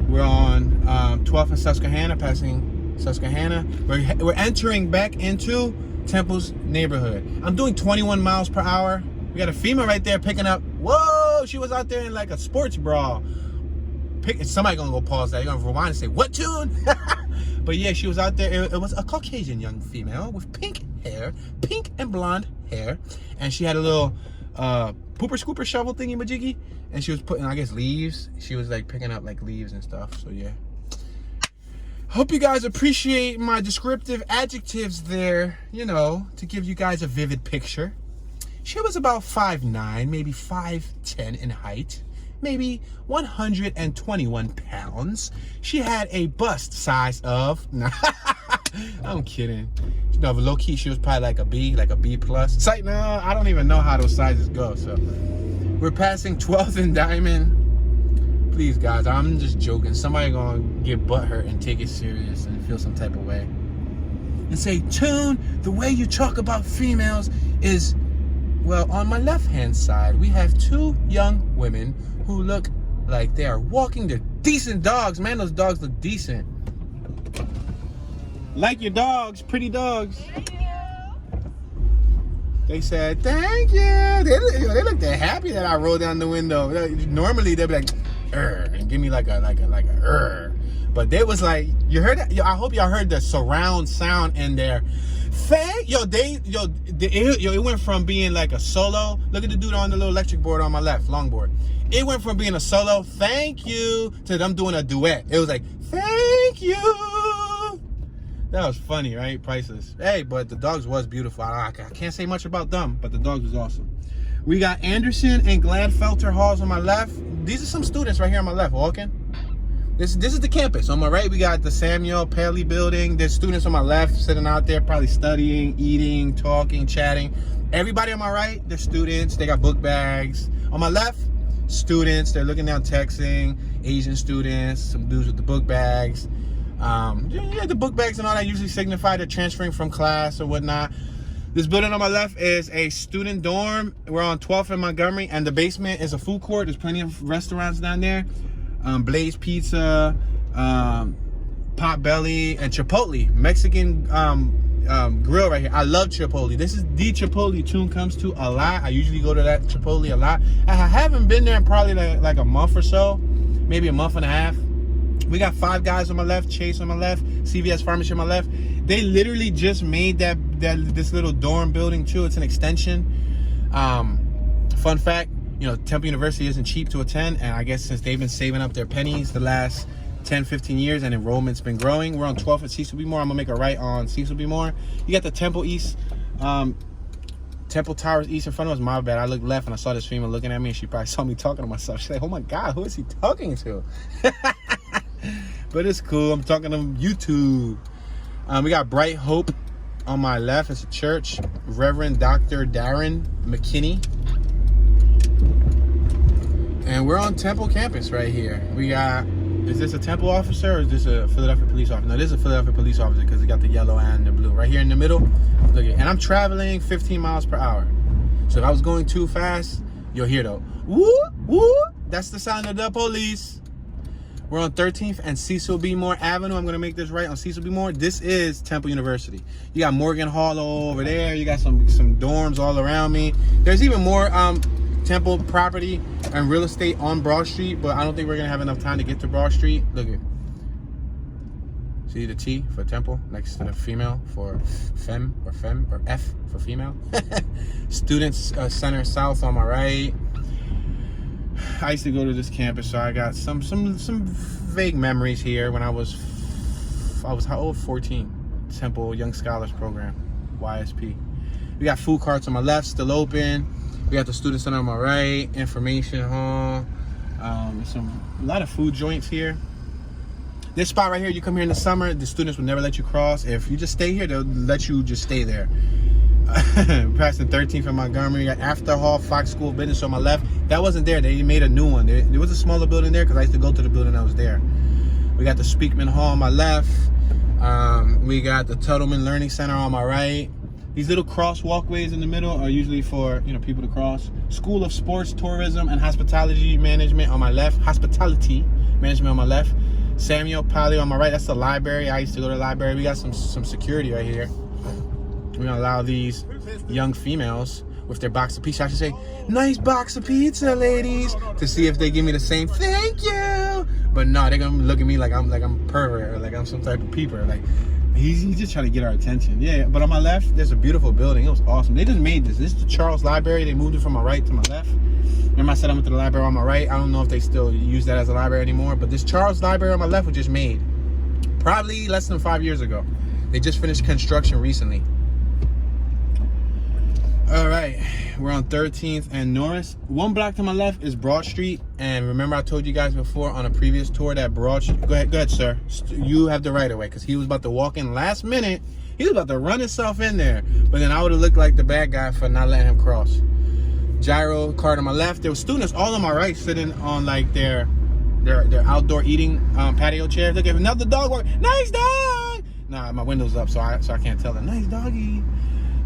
We're on 12th and Susquehanna, passing Susquehanna. We're entering back into Temple's neighborhood. I'm doing 21 miles per hour. We got a female right there picking up. Whoa, she was out there in like a sports bra. Somebody gonna go pause that. You're gonna rewind and say, what tune? But yeah, she was out there. It was a Caucasian young female with pink hair, pink and blonde hair. And she had a little pooper scooper shovel thingy majiggy, and she was putting, I guess, leaves. She was like picking up like leaves and stuff. So yeah, hope you guys appreciate my descriptive adjectives there, you know, to give you guys a vivid picture. She was about 5'9", maybe 5'10" in height, maybe 121 pounds. She had a bust size of, I'm kidding. No, but low key, she was probably like a B plus. It's like, no, I don't even know how those sizes go. So we're passing 12th and Diamond. Please, guys, I'm just joking. Somebody gonna get butthurt and take it serious and feel some type of way and say, Tune, the way you talk about females is, well, on my left-hand side, we have two young women who look like they are walking. They're decent dogs, man. Those dogs look decent. Like your dogs, pretty dogs. Thank you. They said, thank you. They looked happy that I rolled down the window. Normally, they'd be like, and give me like a. But they was like, you heard that? Yo, I hope y'all heard the surround sound in there. It went from being like a solo. Look at the dude on the little electric board on my left, longboard. It went from being a solo, thank you, to them doing a duet. It was like, thank you. That was funny, right? Priceless. Hey, but the dogs was beautiful. I can't say much about them, but the dogs was awesome. We got Anderson and Gladfelter halls on my left. These are some students right here on my left walking. This is the campus. On my right, we got the Samuel Paley building. There's students on my left sitting out there probably studying, eating, talking, chatting. Everybody on my right, they're students. They got book bags. On my left, students. They're looking down texting. Asian students, some dudes with the book bags. Yeah, the book bags and all that usually signify they're transferring from class or whatnot. This building on my left is a student dorm. We're on 12th and Montgomery, and the basement is a food court. There's plenty of restaurants down there. Blaze Pizza, Potbelly, and Chipotle. Mexican grill right here. I love Chipotle. This is the Chipotle Tune comes to a lot. I usually go to that Chipotle a lot. I haven't been there in probably like a month or so, maybe a month and a half. We got Five Guys on my left, Chase on my left, CVS Pharmacy on my left. They literally just made this little dorm building too. It's an extension. Fun fact, you know, Temple University isn't cheap to attend, and I guess since they've been saving up their pennies the last 10-15 years and enrollment's been growing. We're on 12th at Cecil B. Moore. I'm gonna make a right on Cecil B. Moore. You got the Temple East, Temple Towers East in front of us. My bad. I looked left and I saw this female looking at me, and she probably saw me talking to myself. She's like, oh my God, who is he talking to? But it's cool. I'm talking to YouTube. We got Bright Hope on my left. It's a church. Reverend Dr. Darren McKinney. And we're on Temple campus right here. We got, is this a Temple officer or is this a Philadelphia police officer? No, this is a Philadelphia police officer because they got the yellow and the blue. Right here in the middle. Look at it. And I'm traveling 15 miles per hour. So if I was going too fast, you'll hear though. Woo, woo. That's the sound of the police. We're on 13th and Cecil B. Moore Avenue. I'm going to make this right on Cecil B. Moore. This is Temple University. You got Morgan Hall over there. You got some dorms all around me. There's even more Temple property and real estate on Broad Street, but I don't think we're going to have enough time to get to Broad Street. Look at, see the T for Temple next to the female for femme or F for female. Students Center South on my right. I used to go to this campus, so I got some vague memories here when I was how old? 14. Temple Young Scholars Program, YSP. We got food carts on my left, still open. We got the Student Center on my right, information hall. A lot of food joints here. This spot right here, you come here in the summer, the students will never let you cross. If you just stay here, they'll let you just stay there. Past the 13th in Montgomery. Got After Hall, Fox School of Business on my left. That wasn't there. They made a new one. There was a smaller building there because I used to go to the building that was there. We got the Speakman Hall on my left. We got the Tuttleman Learning Center on my right. These little cross walkways in the middle are usually for, you know, people to cross. School of Sports, Tourism, and Hospitality Management on my left. Hospitality Management on my left. Samuel Pali on my right. That's the library. I used to go to the library. We got some security right here. We're gonna allow these young females with their box of pizza. I should say, nice box of pizza, ladies, to see if they give me the same thank you. But no, they're gonna look at me like I'm pervert or like I'm some type of peeper. Like he's just trying to get our attention. Yeah, but on my left, there's a beautiful building. It was awesome. They just made this. This is the Charles Library. They moved it from my right to my left. Remember I said I went to the library on my right? I don't know if they still use that as a library anymore, but this Charles Library on my left was just made probably less than 5 years ago. They just finished construction recently. All right, we're on 13th and Norris. 1 block to my left is Broad Street. And remember I told you guys before on a previous tour that Broad Street, go ahead, sir. You have the right of way, because he was about to walk in last minute. He was about to run himself in there. But then I would have looked like the bad guy for not letting him cross. Gyro cart on my left. There were students all on my right sitting on like their outdoor eating patio chairs. Look at another dog walk. Nice dog. Nah, my window's up, so I can't tell them. Nice doggy.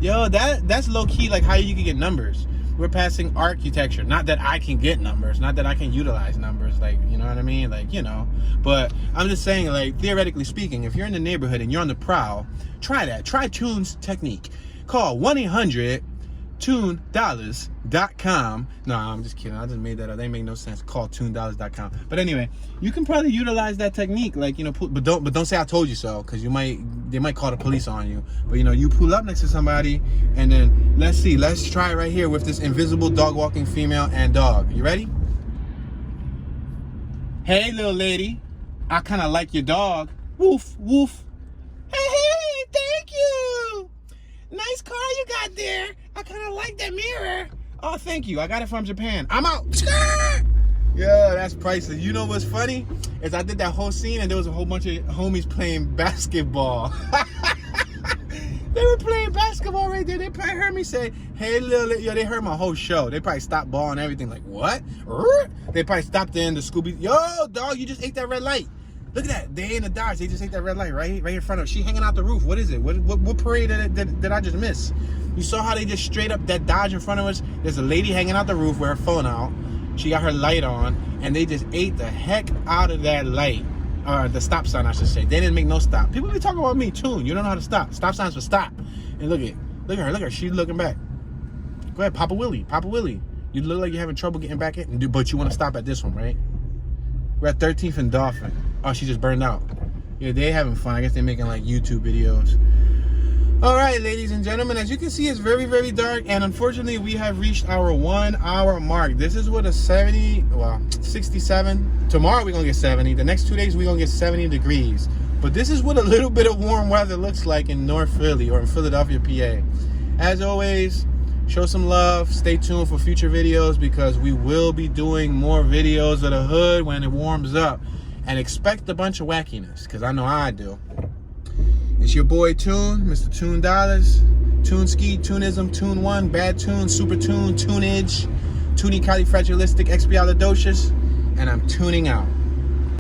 Yo, that's low-key like how you can get numbers. We're passing architecture. Not that I can get numbers. Not that I can utilize numbers. Like, you know what I mean? Like, you know. But I'm just saying, like, theoretically speaking, if you're in the neighborhood and you're on the prowl, try that. Try Tune's technique. Call 1-800-TUNE-DOLLARS.com. No, I'm just kidding. I just made that up. They make no sense. Call TUNE-DOLLARS.com. But anyway, you can probably utilize that technique. Like, you know, but don't say I told you so, because they might call the police on you. But you know, you pull up next to somebody, and then let's try it right here with this invisible dog walking female and dog. You ready? Hey, little lady, I kind of like your dog. Woof woof. Hey, thank you. Nice car you got there. I kind of like that mirror. Oh, thank you. I got it from Japan. I'm out. Yeah, that's priceless. You know what's funny? Is I did that whole scene and there was a whole bunch of homies playing basketball. They were playing basketball right there. They probably heard me say, hey, little, yo, they heard my whole show. They probably stopped ball and everything. Like, what? They probably stopped in the Scooby. Yo, dog, you just ate that red light. Look at that. They in the Dodge. They just ate that red light right in front of her. She hanging out the roof. What is it? What parade did I just miss? You saw how they just straight up that Dodge in front of us? There's a lady hanging out the roof with her phone out. She got her light on, and they just ate the heck out of that light. Or the stop sign, I should say. They didn't make no stop. People be talking about me, tune. You don't know how to stop. Stop signs for stop. And look at her. She's looking back. Go ahead, Papa Willie. You look like you're having trouble getting back in, but you want to stop at this one, right? We're at 13th and Dolphin. Oh, she just burned out. Yeah, they having fun. I guess they're making like YouTube videos. All right, ladies and gentlemen, as you can see, it's very, very dark, and unfortunately, we have reached our 1 hour mark. This is what a 67. Tomorrow we're gonna get 70. The next 2 days we're gonna get 70 degrees. But this is what a little bit of warm weather looks like in North Philly or in Philadelphia, PA. As always, show some love. Stay tuned for future videos because we will be doing more videos of the hood when it warms up. And expect a bunch of wackiness, because I know I do. It's your boy Tune, Mr. Tune Dollars, Tune Ski, Tunism, Tune One, Bad Tune, Super Tune, Tunage, Tunicalifragilistic, Expialidocious, and I'm tuning out.